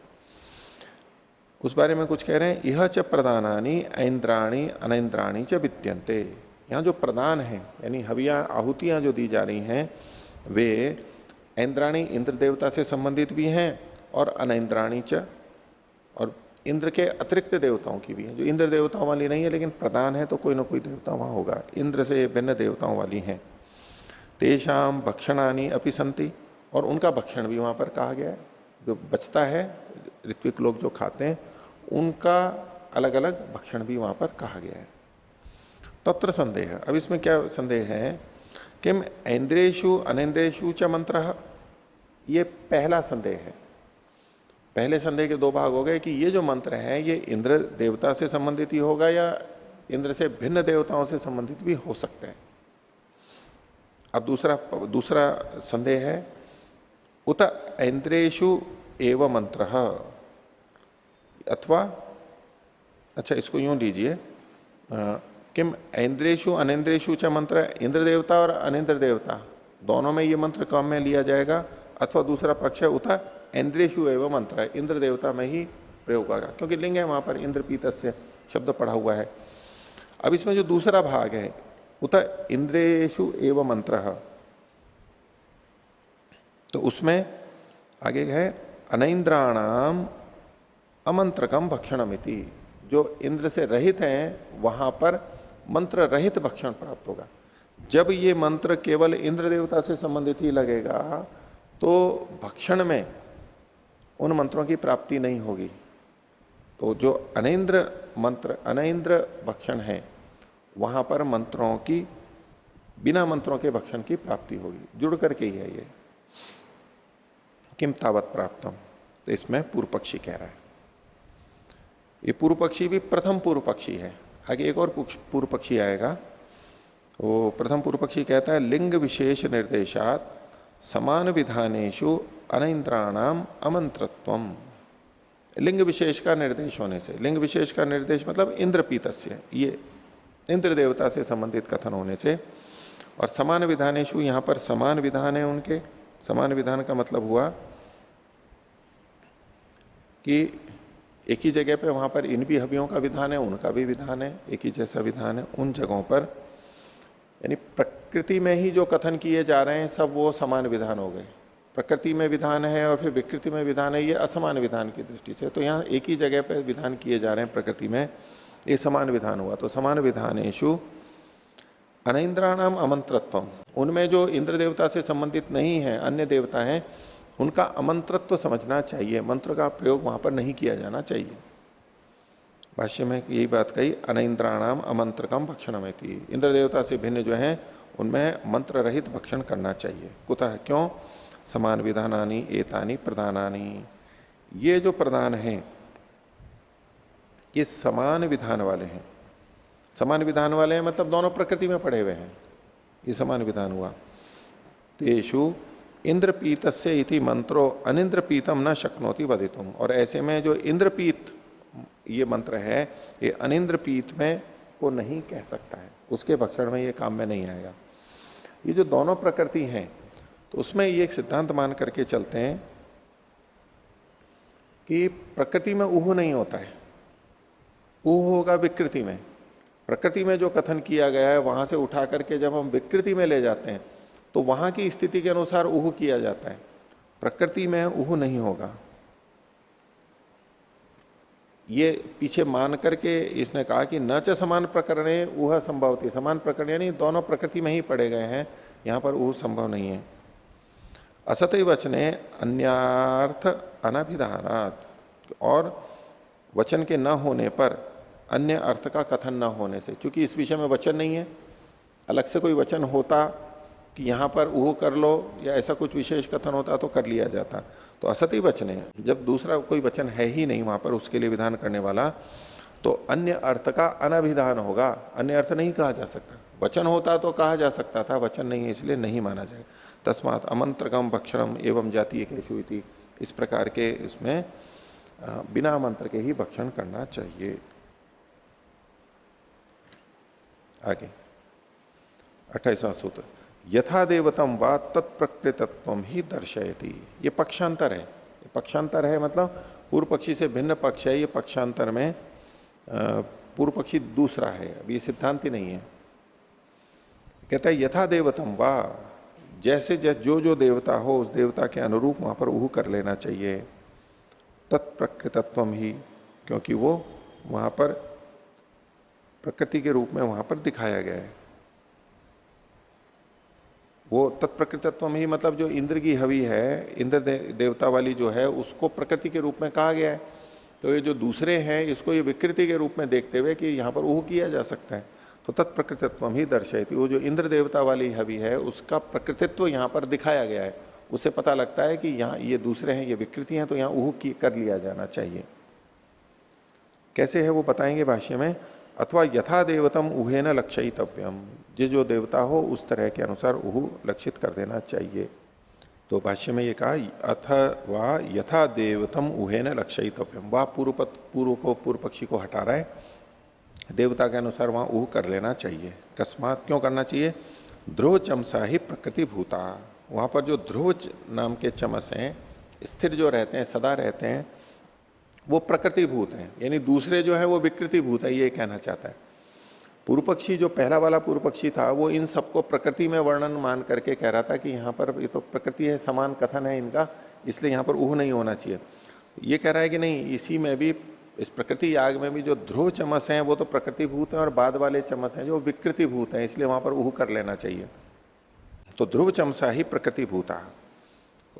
उस बारे में कुछ कह रहे हैं, यह च प्रदानानि ऐन्द्राणि अनैन्द्राणि च विद्यन्ते। यहां जो प्रदान है यानी हवियां आहुतियां जो दी जा रही हैं, वे ऐन्द्राणी इंद्र देवता से संबंधित भी हैं, और अनैन्द्राणी च, और इंद्र के अतिरिक्त देवताओं की भी है, जो इंद्र देवताओं वाली नहीं है लेकिन प्रदान है तो कोई ना कोई देवता वहां होगा, इंद्र से भिन्न देवताओं वाली हैं। तेषाम भक्षणानि अपि सन्ति, और उनका भक्षण भी वहां पर कहा गया है, जो बचता है ऋत्विक लोग जो खाते हैं उनका अलग अलग भक्षण भी वहां पर कहा गया है। तत्र संदेह, अब इसमें क्या संदेह है, किम ऐन्द्रेषु अनैन्द्रेषु च मंत्र, ये पहला संदेह है। पहले संदेह के दो भाग हो गए कि ये जो मंत्र है ये इंद्र देवता से संबंधित ही होगा या इंद्र से भिन्न देवताओं से संबंधित भी हो सकते हैं। अब दूसरा संदेह है, उत ऐन्द्रेषु एव मंत्र, अथवा अच्छा इसको यूं लीजिए, किम ऐन्द्रेषु अनैन्द्रेषु च मंत्र, इंद्र देवता और अनिंद्र देवता दोनों में ये मंत्र काम में लिया जाएगा, अथवा दूसरा पक्ष है उत ऐन्द्रेषु एव मंत्र, इंद्र देवता में ही प्रयोग होगा, क्योंकि लिंग है वहां पर, इंद्रपीतस्य शब्द पढ़ा हुआ है। अब इसमें जो दूसरा भाग है, उत इंद्रेषु एव मंत्र, तो उसमें आगे है अनैन्द्राणाम अमंत्रकम भक्षणमिति, जो इंद्र से रहित हैं वहां पर मंत्र रहित भक्षण प्राप्त होगा। जब ये मंत्र केवल इंद्र देवता से संबंधित ही लगेगा तो भक्षण में उन मंत्रों की प्राप्ति नहीं होगी। तो जो अनैन्द्र मंत्र, अनैन्द्र भक्षण है, वहां पर मंत्रों की, बिना मंत्रों के भक्षण की प्राप्ति होगी, जुड़ करके ही है ये। किम तावत प्राप्तम, तो इसमें पूर्व पक्षी कह रहा है, ये पूर्व पक्षी भी प्रथम पूर्व पक्षी है। आगे एक और पूर्व पक्षी आएगा, वो प्रथम पूर्व पक्षी कहता है लिंग विशेष निर्देशात समान विधानेशु अनैन्द्राणाम अमंत्रत्वम। लिंग विशेष का निर्देश होने से, लिंग विशेष का निर्देश मतलब इंद्रपीतस्य, ये इंद्र देवता से संबंधित कथन होने से, और समान विधानेशु, यहां पर समान विधान है उनके। समान विधान का मतलब हुआ कि एक ही जगह पे वहां पर इन भी हवियों का विधान है, उनका भी विधान है, एक ही जैसा विधान है उन जगहों पर, यानी प्रकृति में ही जो कथन किए जा रहे हैं सब वो समान विधान हो गए। प्रकृति में विधान है और फिर विकृति में विधान है, ये असमान विधान की दृष्टि से। तो यहां एक ही जगह पर विधान किए जा रहे हैं प्रकृति में, ये समान विधान हुआ। तो समान विधानेशु अनैन्द्राणाम अमंत्रत्वम, उनमें जो इंद्र देवता से संबंधित नहीं है, अन्य देवता हैं, उनका अमंत्रत्व समझना चाहिए, मंत्र का प्रयोग वहां पर नहीं किया जाना चाहिए। भाष्य में यही बात कही, अनैन्द्राणाम अमंत्रकम भक्षणमेति, इंद्र देवता से भिन्न जो है उनमें मंत्र रहित भक्षण करना चाहिए। कुतः, क्यों? समान विधानानि एतानि प्रधानानि, ये जो प्रधान हैं ये समान विधान वाले हैं। समान विधान वाले हैं मतलब दोनों प्रकृति में पड़े हुए हैं, ये समान विधान हुआ। तेषु इंद्रपीतस्य इति मंत्रो अनिंद्रपीतम न शक्नोति वदितुम, और ऐसे में जो इंद्रपीत ये मंत्र है ये अनिंद्रपीत में को नहीं कह सकता है, उसके भक्षण में ये काम में नहीं आएगा। ये जो दोनों प्रकृति हैं तो उसमें ये एक सिद्धांत मान करके चलते हैं कि प्रकृति में ऊह नहीं होता है, ऊह होगा विकृति में। प्रकृति में जो कथन किया गया है वहां से उठा करके जब हम विकृति में ले जाते हैं तो वहां की स्थिति के अनुसार ऊह किया जाता है, प्रकृति में ऊह नहीं होगा। ये पीछे मान करके इसने कहा कि न च समान प्रकरणे ऊह संभवती, समान प्रकरण यानी दोनों प्रकृति में ही पड़े गए हैं, यहां पर ऊह संभव नहीं है। असतय वचने अन्यार्थ अनभिधानात्, और वचन के न होने पर अन्य अर्थ का कथन न होने से, क्योंकि इस विषय में वचन नहीं है, अलग से कोई वचन होता कि यहां पर ऊह कर लो या ऐसा कुछ विशेष कथन होता तो कर लिया जाता। तो असतय वचने, जब दूसरा कोई वचन है ही नहीं वहां पर उसके लिए विधान करने वाला, तो अन्य अर्थ का अनभिधान होगा, अन्य अर्थ नहीं कहा जा सकता। वचन होता तो कहा जा सकता था, वचन नहीं है इसलिए नहीं माना जाए। तस्मात् अमंत्रकम भक्षणम एवं जातीय केशु इति, इस प्रकार के इसमें बिना मंत्र के ही भक्षण करना चाहिए। आगे 28वां सूत्र, यथा देवतम वा तत्प्रकृतत्व ही दर्शयति। ये पक्षांतर है, ये पक्षांतर है मतलब पूर्व पक्षी से भिन्न पक्ष है, ये पक्षांतर में पूर्व पक्षी दूसरा है, अब ये सिद्धांति नहीं है। कहता है यथा देवतम वा, जैसे जो जो देवता हो उस देवता के अनुरूप वहां पर ऊह कर लेना चाहिए। तत्प्रकृतत्व ही, क्योंकि वो वहां पर प्रकृति के रूप में वहां पर दिखाया गया है। वो तत्प्रकृतत्व ही मतलब जो इंद्र की हवि है, इंद्र देवता वाली जो है उसको प्रकृति के रूप में कहा गया है। तो ये जो दूसरे हैं इसको ये विकृति के रूप में देखते हुए कि यहां पर ऊह किया जा सकता है, तो तत्प्रकृतत्व ही दर्शयति। वो जो इंद्र देवता वाली हवि है उसका प्रकृतित्व यहां पर दिखाया गया है, उससे पता लगता है कि यहाँ ये दूसरे हैं, ये विकृति हैं, तो यहां ऊह कर लिया जाना चाहिए। कैसे है वो बताएंगे भाष्य में। अथवा यथा देवतम ऊहेन लक्षयितव्यम, जो देवता हो उस तरह के अनुसार ऊह लक्षित कर देना चाहिए। तो भाष्य में ये कहा अथवा यथा देवतम ऊहेन लक्षयितव्यम, वह पूर्व पक्षी को हटा रहा है, देवता के अनुसार वहां ऊह कर लेना चाहिए। अकस्मात, क्यों करना चाहिए? ध्रुव चमसा ही प्रकृति भूता, वहां पर जो ध्रुव नाम के चमस हैं स्थिर जो रहते हैं, सदा रहते हैं, वो प्रकृति भूत हैं, यानी दूसरे जो है वो विकृति भूत है, ये कहना चाहता है। पूर्व पक्षी जो पहला वाला पूर्व पक्षी था वो इन सबको प्रकृति में वर्णन मान करके कह रहा था कि यहां पर ये तो प्रकृति है, समान कथन है इनका, इसलिए यहां पर ऊह नहीं होना चाहिए। ये कह रहा है कि नहीं, इसी में भी, इस प्रकृति याग में भी जो ध्रुव चमस हैं वो तो प्रकृति भूत हैं और बाद वाले चमस हैं जो विकृति भूत हैं, इसलिए वहां पर ऊह कर लेना चाहिए। तो ध्रुव चमसा ही प्रकृति भूता।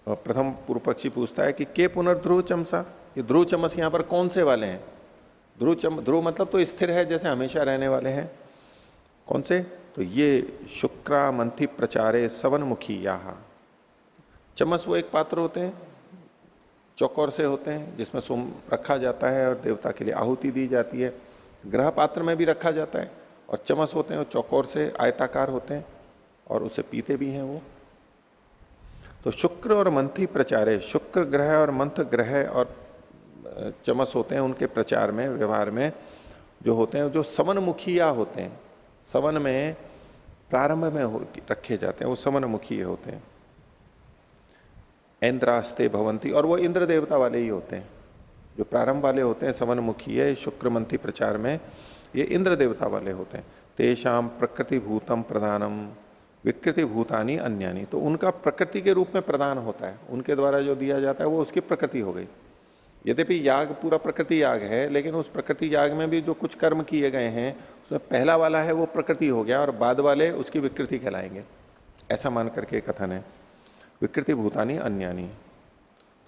प्रथम पूर्व पक्षी पूछता है कि के पुनर्ध्रुव चमसा, ये ध्रुव चमस यहां पर कौन से वाले हैं? ध्रुव मतलब तो स्थिर है, जैसे हमेशा रहने वाले हैं। कौन से? तो ये शुक्रा मंथि प्रचारे सवनमुखी याहा। चमस वो एक पात्र होते हैं, चौकोर से होते हैं, जिसमें सोम रखा जाता है और देवता के लिए आहुति दी जाती है। ग्रह पात्र में भी रखा जाता है, और चमस होते हैं वो चौकोर से आयताकार होते हैं और उसे पीते भी हैं वो। तो शुक्र और मंथी प्रचारे, शुक्र ग्रह और मंथ ग्रह और चमस होते हैं, उनके प्रचार में, व्यवहार में जो होते हैं, जो सवनमुखिया होते हैं, सवन में प्रारंभ में रखे जाते हैं, वो सवनमुखी होते हैं। इंद्रास्ते भवंती, और वो इंद्र देवता वाले ही होते हैं, जो प्रारंभ वाले होते हैं सवनमुखी है, शुक्र मंथी प्रचार में ये इंद्र देवता वाले होते हैं। तेषाम प्रकृति भूतम प्रधानम विकृति भूतानी अन्यानी, तो उनका प्रकृति के रूप में प्रदान होता है, उनके द्वारा जो दिया जाता है वो उसकी प्रकृति हो गई। यद्यपि याग पूरा प्रकृति याग है, लेकिन उस प्रकृति याग में भी जो कुछ कर्म किए गए हैं उसमें पहला वाला है वो प्रकृति हो गया और बाद वाले उसकी विकृति कहलाएंगे, ऐसा मान करके कथन है। विकृति भूतानी अन्यानी।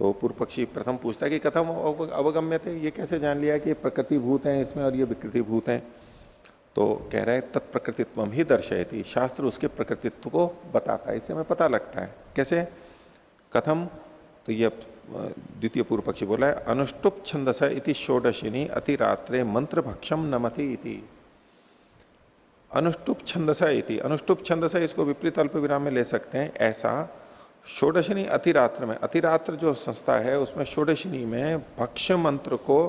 तो पूर्व पक्षी प्रथम पूछता है कि कथम अवगम्य थे, ये कैसे जान लिया कि प्रकृति भूत है इसमें और ये विकृति भूत है? तो कह रहा है तत्प्रकृतित्व ही दर्शयति, शास्त्र उसके प्रकृतित्व को बताता है, इससे हमें पता लगता है। कैसे, कथम, तो ये द्वितीय पूर्व पक्षी बोला है, अनुष्टुप छंदस इति षोडशिनी अतिरात्रे मंत्र भक्षम नमति इति। अनुष्टुप छंदस इति, अनुष्टुप छंदस इसको विपरीत अल्प विराम में ले सकते हैं। ऐसा षोडशिनी अतिरात्र में, अतिरात्र जो संस्था है उसमें षोडशिनी में भक्ष्य मंत्र को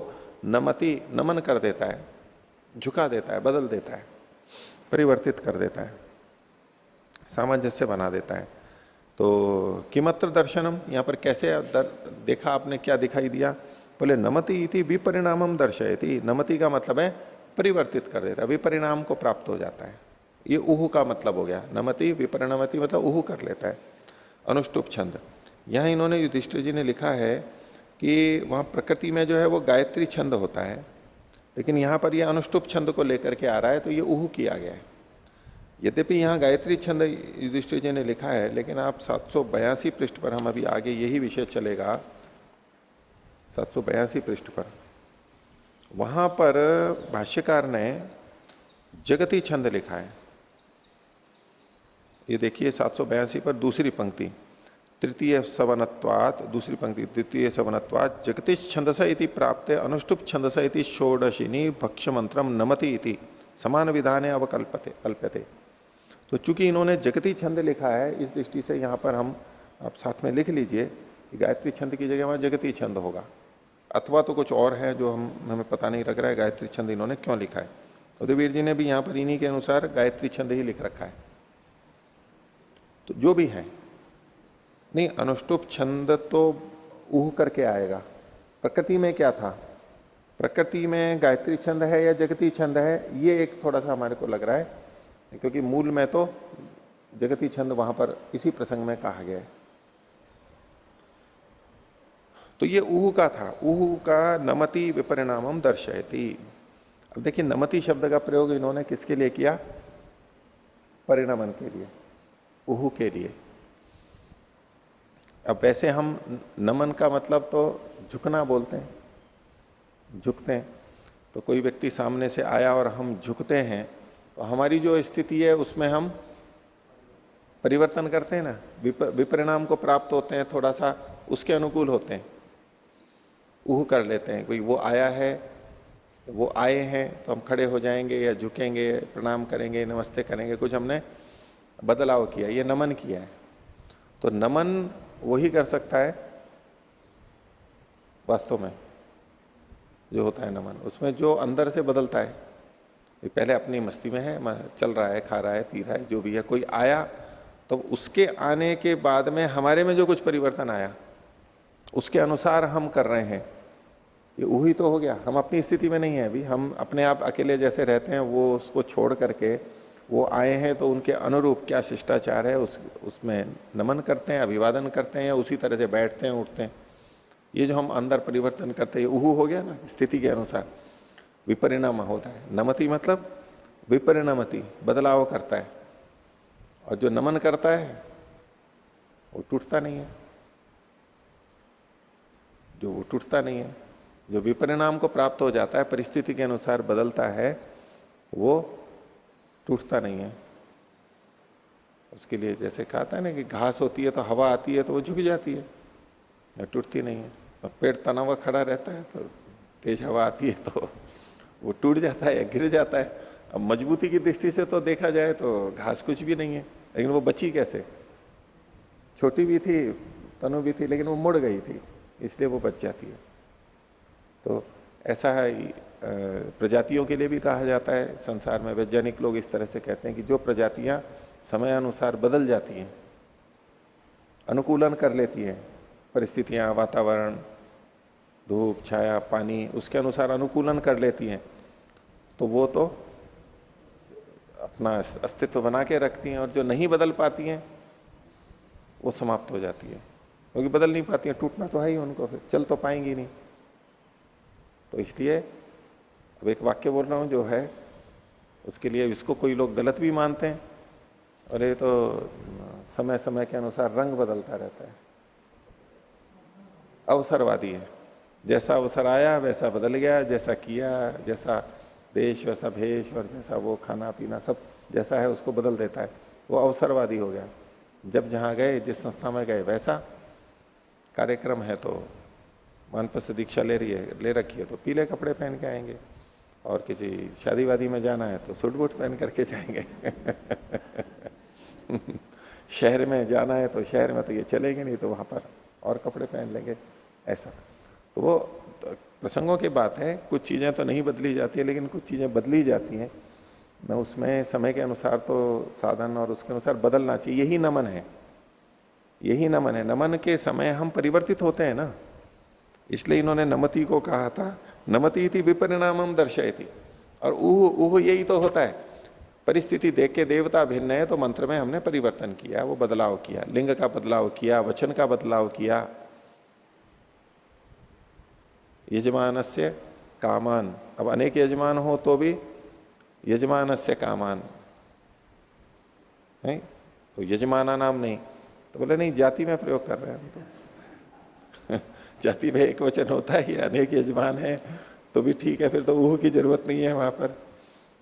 नमति, नमन कर देता है, झुका देता है, बदल देता है, परिवर्तित कर देता है, सामंजस्य बना देता है। तो किमत्र दर्शनम, यहां पर कैसे देखा आपने, क्या दिखाई दिया? बोले नमति इति विपरिणामम दर्शयति। नमति का मतलब है परिवर्तित कर देता है, विपरिणाम को प्राप्त हो जाता है। ये उहु का मतलब हो गया। नमति विपरिणामति मतलब उहु कर लेता है। अनुष्टुप छंद, यहां इन्होंने युधिष्ठिर जी ने लिखा है कि वहां प्रकृति में जो है वो गायत्री छंद होता है, लेकिन यहां पर ये अनुष्टुप छंद को लेकर के आ रहा है, तो ये उहु किया गया है। यद्यपि यहां गायत्री छंद युधिष्ठिर जी ने लिखा है, लेकिन आप 782 पृष्ठ पर, हम अभी आगे यही विषय चलेगा, 782 पृष्ठ पर, वहां पर भाष्यकार ने जगती छंद लिखा है। ये देखिए 782 पर दूसरी पंक्ति, तृतीय सवनत्वात्, दूसरी पंक्ति, तृतीय सवनत्वात् जगती छंदस इति प्राप्ते अनुष्टुप छंदस इति षोडशिनी भक्ष्य मंत्रम नमति इति समान विधाने अवकल्पते कल्प्यते। तो चूंकि इन्होंने जगती छंद लिखा है, इस दृष्टि से यहां पर हम, आप साथ में लिख लीजिए कि गायत्री छंद की जगह वहां जगती छंद होगा, अथवा तो कुछ और है जो हमें पता नहीं लग रहा है गायत्री छंद इन्होंने क्यों लिखा है। उदयवीर जी ने भी यहां पर इन्हीं के अनुसार गायत्री छंद ही लिख रखा है। तो जो भी है, नहीं, अनुष्टुप छंद तो उह करके आएगा। प्रकृति में क्या था, प्रकृति में गायत्री छंद है या जगती छंद है, ये एक थोड़ा सा हमारे को लग रहा है, क्योंकि मूल में तो जगती छंद वहां पर इसी प्रसंग में कहा गया है। तो ये उहु का था, उहु का नमति विपरिणामम दर्शयति। अब देखिए नमति शब्द का प्रयोग इन्होंने किसके लिए किया? परिणमन के लिए, उहु के लिए। अब वैसे हम नमन का मतलब तो झुकना बोलते हैं, झुकते हैं। तो कोई व्यक्ति सामने से आया और हम झुकते हैं, तो हमारी जो स्थिति है उसमें हम परिवर्तन करते हैं ना, विपरिणाम को प्राप्त होते हैं, थोड़ा सा उसके अनुकूल होते हैं, उह कर लेते हैं। कोई वो आया है, वो आए हैं तो हम खड़े हो जाएंगे या झुकेंगे, प्रणाम करेंगे, नमस्ते करेंगे, कुछ हमने बदलाव किया, ये नमन किया है। तो नमन वही कर सकता है वास्तव में, जो होता है नमन, उसमें जो अंदर से बदलता है। पहले अपनी मस्ती में है, चल रहा है, खा रहा है, पी रहा है, जो भी है, कोई आया तो उसके आने के बाद में हमारे में जो कुछ परिवर्तन आया उसके अनुसार हम कर रहे हैं, ये वही तो हो गया। हम अपनी स्थिति में नहीं है अभी, हम अपने आप अकेले जैसे रहते हैं, वो उसको छोड़ करके वो आए हैं तो उनके अनुरूप क्या शिष्टाचार है उसमें नमन करते हैं, अभिवादन करते हैं, या उसी तरह से बैठते हैं, उठते हैं। ये जो हम अंदर परिवर्तन करते हैं, उहु हो गया ना, स्थिति के अनुसार विपरिणाम होता है। नमति मतलब विपरिणामति, बदलाव करता है। और जो नमन करता है वो टूटता नहीं है, जो वो टूटता नहीं है। जो विपरिणाम को प्राप्त हो जाता है, परिस्थिति के अनुसार बदलता है, वो टूटता नहीं है। उसके लिए जैसे कहा था ना कि घास होती है तो हवा आती है तो वो झुक जाती है, टूटती नहीं है। और पेड़ तना हुआ खड़ा रहता है तो तेज हवा आती है तो वो टूट जाता है या गिर जाता है। अब मजबूती की दृष्टि से तो देखा जाए तो घास कुछ भी नहीं है, लेकिन वो बची कैसे? छोटी भी थी, तनु भी थी, लेकिन वो मुड़ गई थी, इसलिए वो बच जाती है। तो ऐसा है, प्रजातियों के लिए भी कहा जाता है। संसार में वैज्ञानिक लोग इस तरह से कहते हैं कि जो प्रजातियां समय अनुसार बदल जाती हैं, अनुकूलन कर लेती हैं, परिस्थितियां, वातावरण, धूप, छाया, पानी, उसके अनुसार अनुकूलन कर लेती हैं, तो वो तो अपना अस्तित्व बना के रखती हैं। और जो नहीं बदल पाती हैं वो समाप्त हो जाती है, क्योंकि बदल नहीं पाती हैं, टूटना तो है ही उनको, फिर चल तो पाएंगी नहीं। तो इसलिए अब एक वाक्य बोल रहा हूं जो है उसके लिए, इसको कोई लोग गलत भी मानते हैं, और ये तो समय समय के अनुसार रंग बदलता रहता है, अवसरवादी है। जैसा अवसर आया वैसा बदल गया, जैसा किया, जैसा देश वैसा भेष और जैसा वो खाना पीना सब जैसा है उसको बदल देता है, वो अवसरवादी हो गया। जब जहां गए, जिस संस्था में गए, वैसा कार्यक्रम है तो वानप्रस्थ दीक्षा ले रखी है तो पीले कपड़े पहन के आएंगे, और किसी शादी वादी में जाना है तो सूट बूट पहन करके जाएंगे। शहर में जाना है तो शहर में तो ये चलेंगे नहीं, तो वहां पर और कपड़े पहन लेंगे, ऐसा। तो वो प्रसंगों की बात है, कुछ चीजें तो नहीं बदली जाती है, लेकिन कुछ चीजें बदली जाती हैं न, उसमें समय के अनुसार तो साधन और उसके अनुसार बदलना चाहिए। यही नमन है, यही नमन है। नमन के समय हम परिवर्तित होते हैं ना, इसलिए इन्होंने नमति को कहा था, नमति थी विपरिणामम दर्शयति। और ऊह यही तो होता है, परिस्थिति देख के देवता भिन्न है तो मंत्र में हमने परिवर्तन किया, वो बदलाव किया, लिंग का बदलाव किया, वचन का बदलाव किया। यजमानस्य कामान, अब अनेक यजमान हो तो भी यजमानस्य कामान है, तो यजमाना नाम नहीं, तो बोले नहीं जाति में प्रयोग कर रहे हैं हम तो। जाति में एक वचन होता है, ये अनेक यजमान है तो भी ठीक है, फिर तो ऊह की जरूरत नहीं है वहां पर,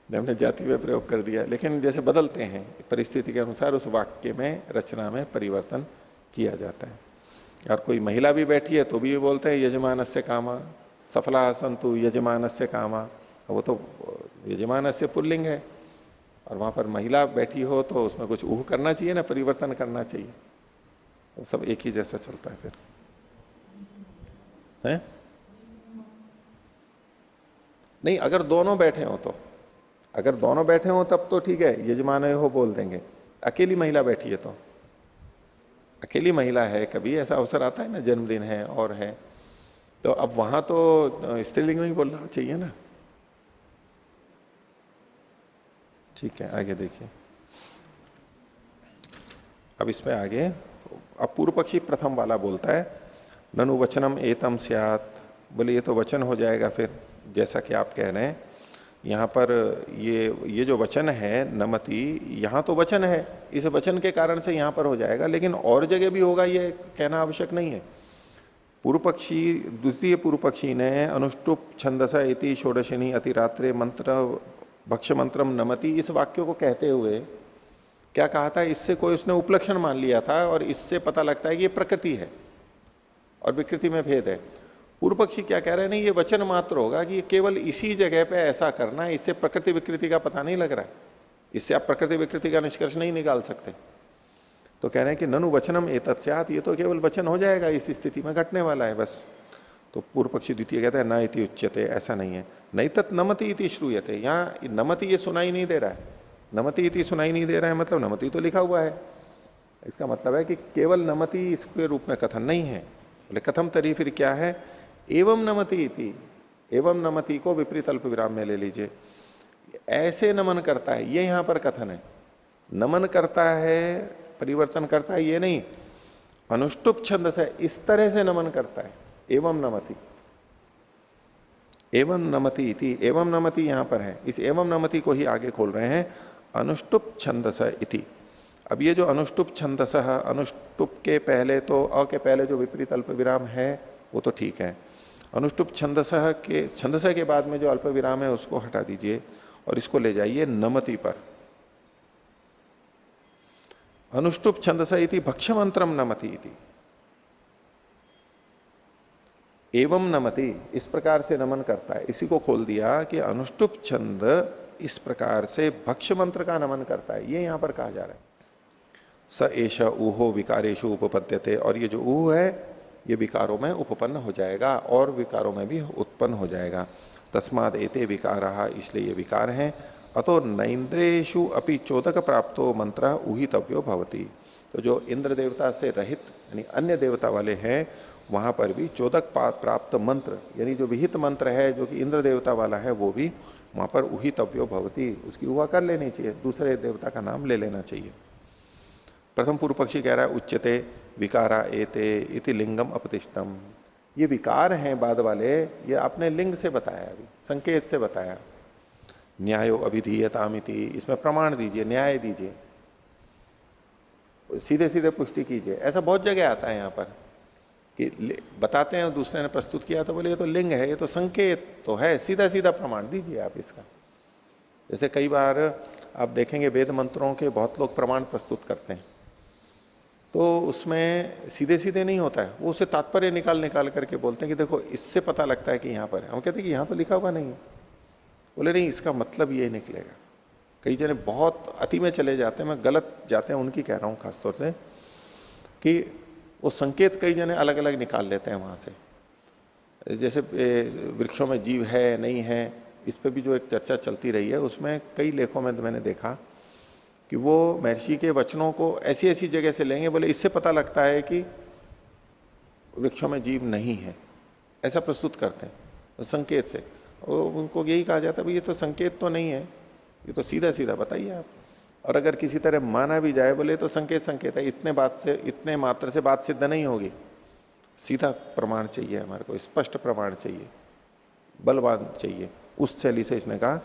हमने जाति में प्रयोग कर दिया। लेकिन जैसे बदलते हैं परिस्थिति के अनुसार, उस वाक्य में, रचना में परिवर्तन किया जाता है। और कोई महिला भी बैठी है तो भी बोलते हैं यजमानस्य कामा, सफला संतु यजमानस्य कामा, वो तो यजमानस्य पुल्लिंग है, और वहां पर महिला बैठी हो तो उसमें कुछ ऊह करना चाहिए ना, परिवर्तन करना चाहिए, तो सब एक ही जैसा चलता है फिर है? नहीं, अगर दोनों बैठे हो तो, अगर दोनों बैठे हो तब तो ठीक है, यजमान हो बोल देंगे। अकेली महिला बैठी है तो, अकेली महिला है, कभी ऐसा अवसर आता है ना, जन्मदिन है और है, तो अब वहां तो स्त्रीलिंग में ही बोलना चाहिए ना। ठीक है, आगे देखिए। अब इसमें आगे अब पूर्व पक्षी प्रथम वाला बोलता है, ननु वचनम एतम स्यात्, बोले ये तो वचन हो जाएगा फिर, जैसा कि आप कह रहे हैं। यहां पर ये जो वचन है नमति, यहां तो वचन है, इस वचन के कारण से यहां पर हो जाएगा, लेकिन और जगह भी होगा ये कहना आवश्यक नहीं है। पूर्व पक्षी, द्वितीय पूर्व पक्षी ने अनुष्टुप छंदस इति षोडशिनी अतिरात्रे मंत्र भक्ष मंत्रम नमति, इस वाक्य को कहते हुए क्या कहा था, इससे कोई उसने उपलक्षण मान लिया था, और इससे पता लगता है कि ये प्रकृति है और विकृति में भेद है। पूर्व पक्षी क्या कह रहे हैं, नहीं ये वचन मात्र होगा कि केवल इसी जगह पे ऐसा करना है, इससे प्रकृति विकृति का पता नहीं लग रहा है, इससे आप प्रकृति विकृति का निष्कर्ष नहीं निकाल सकते। तो कह रहे हैं कि ननु वचनम एतत् स्यात्, ये तो केवल वचन हो जाएगा, इस स्थिति में घटने वाला है बस। तो पूर्व पक्षी द्वितीय कहता है न इति उच्यते, ऐसा नहीं है। नहीं तत् नमति इति श्रूयते, यहां नमति ये सुनाई नहीं दे रहा है, नमति इति सुनाई नहीं दे रहा है, मतलब नमति तो लिखा हुआ है, इसका मतलब है कि केवल नमति इसके रूप में कथन नहीं है। बोले कथम तरी, फिर क्या है, एवं नमति इति, एवं नमति को विपरीत अल्प विराम में ले लीजिए, ऐसे नमन करता है, ये यहां पर कथन है। नमन करता है, परिवर्तन करता है, ये नहीं, अनुष्टुप छंद से इस तरह से नमन करता है, एवं नमति, एवं नमति इति, एवं नमति यहां पर है, इस एवं नमति को ही आगे खोल रहे हैं, अनुष्टुप छंदस इति। अब ये जो अनुष्टुप छंदस, अनुष्टुप के पहले तो अ के पहले जो विपरीत अल्प विराम है वो तो ठीक है, अनुष्टुप छंदस के बाद में जो अल्प विराम है उसको हटा दीजिए और इसको ले जाइए नमति पर। अनुष्टुप छंदस इति भक्ष मंत्रम नमति इति, एवं नमति इस प्रकार से नमन करता है, इसी को खोल दिया कि अनुष्टुप छंद इस प्रकार से भक्ष मंत्र का नमन करता है, ये यहां पर कहा जा रहा है। स एष ऊहो विकारेशु उपपद्यते, और ये जो ऊह है ये विकारों में उपपन्न हो जाएगा और विकारों में भी उत्पन्न हो जाएगा। तस्माद एते विकारा, इसलिए ये विकार हैं। अतो नैन्द्रेशु अपि चोदक प्राप्तो मंत्र उहितव्यो भवति, तो जो इंद्र देवता से रहित यानी अन्य देवता वाले हैं वहां पर भी चोदक प्राप्त मंत्र यानी जो विहित मंत्र है जो कि इंद्र देवता वाला है वो भी वहां पर उहितव्यो भवति, उसकी उहा कर लेनी चाहिए, दूसरे देवता का नाम ले लेना चाहिए। प्रथम पूर्व पक्षी कह रहा है उच्यते विकारा एते इति लिंगम अपतिष्ठम, ये विकार हैं बाद वाले, ये आपने लिंग से बताया, अभी संकेत से बताया। न्यायो अभिधीयतामिति, इसमें प्रमाण दीजिए, न्याय दीजिए, सीधे सीधे पुष्टि कीजिए। ऐसा बहुत जगह आता है यहां पर कि बताते हैं, दूसरे ने प्रस्तुत किया तो बोले ये तो लिंग है, ये तो संकेत तो है, सीधा सीधा प्रमाण दीजिए आप इसका। जैसे कई बार आप देखेंगे वेद मंत्रों के बहुत लोग प्रमाण प्रस्तुत करते हैं, तो उसमें सीधे सीधे नहीं होता है, वो उसे तात्पर्य निकाल निकाल करके बोलते हैं कि देखो इससे पता लगता है कि यहां पर है। हम कहते हैं कि यहां तो लिखा हुआ नहीं है। बोले नहीं, इसका मतलब ये निकलेगा। कई जने बहुत अति में चले जाते हैं, मैं गलत जाते हैं उनकी कह रहा हूं खासतौर से, कि वो संकेत कई जने अलग अलग निकाल लेते हैं वहां से। जैसे वृक्षों में जीव है नहीं है, इस पे भी जो एक चर्चा चलती रही है, उसमें कई लेखों में मैंने देखा कि वो महर्षि के वचनों को ऐसी ऐसी जगह से लेंगे, बोले इससे पता लगता है कि वृक्षों में जीव नहीं है, ऐसा प्रस्तुत करते हैं संकेत से। और उनको यही कहा जाता है भाई ये तो संकेत तो नहीं है, ये तो सीधा सीधा बताइए आप। और अगर किसी तरह माना भी जाए, बोले तो संकेत संकेत है, इतने बात से, इतने मात्र से बात सिद्ध नहीं होगी, सीधा प्रमाण चाहिए हमारे को, स्पष्ट प्रमाण चाहिए, बलवान चाहिए। उस शैली से इसने कहा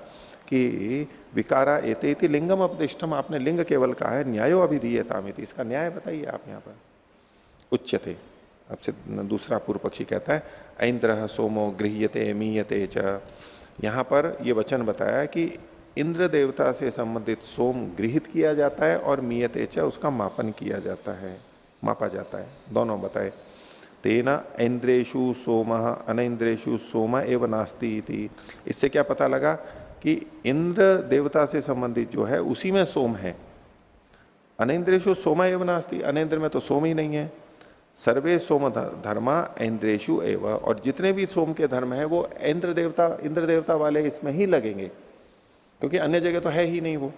कि विकारा एते इति लिंगम अपदिष्टम, आपने लिंग केवल कहा है, न्यायो अभिधीयतामिति, इसका न्याय बताइए आप यहां पर। उच्यते, आपसे दूसरा पूर्व पक्षी कहता है ऐन्द्र सोमो गृह्यते मीयते च, यहां पर यह वचन बताया कि इंद्र देवता से संबंधित सोम गृहित किया जाता है और मीयते च उसका मापन किया जाता है, मापा जाता है, दोनों बताए। तेना इंद्रेशु सोम अनइंद्रेशु सोम एवं नास्ति इति, इससे क्या पता लगा कि इंद्र देवता से संबंधित जो है उसी में सोम है। अनिंद्रेशु सोम एवं नास्ति, अनिंद्र में तो सोम ही नहीं है। सर्वे सोम धर्मा इंद्रेशु एवं, और जितने भी सोम के धर्म है वो इंद्र देवता वाले इसमें ही लगेंगे, क्योंकि अन्य जगह तो है ही नहीं वो।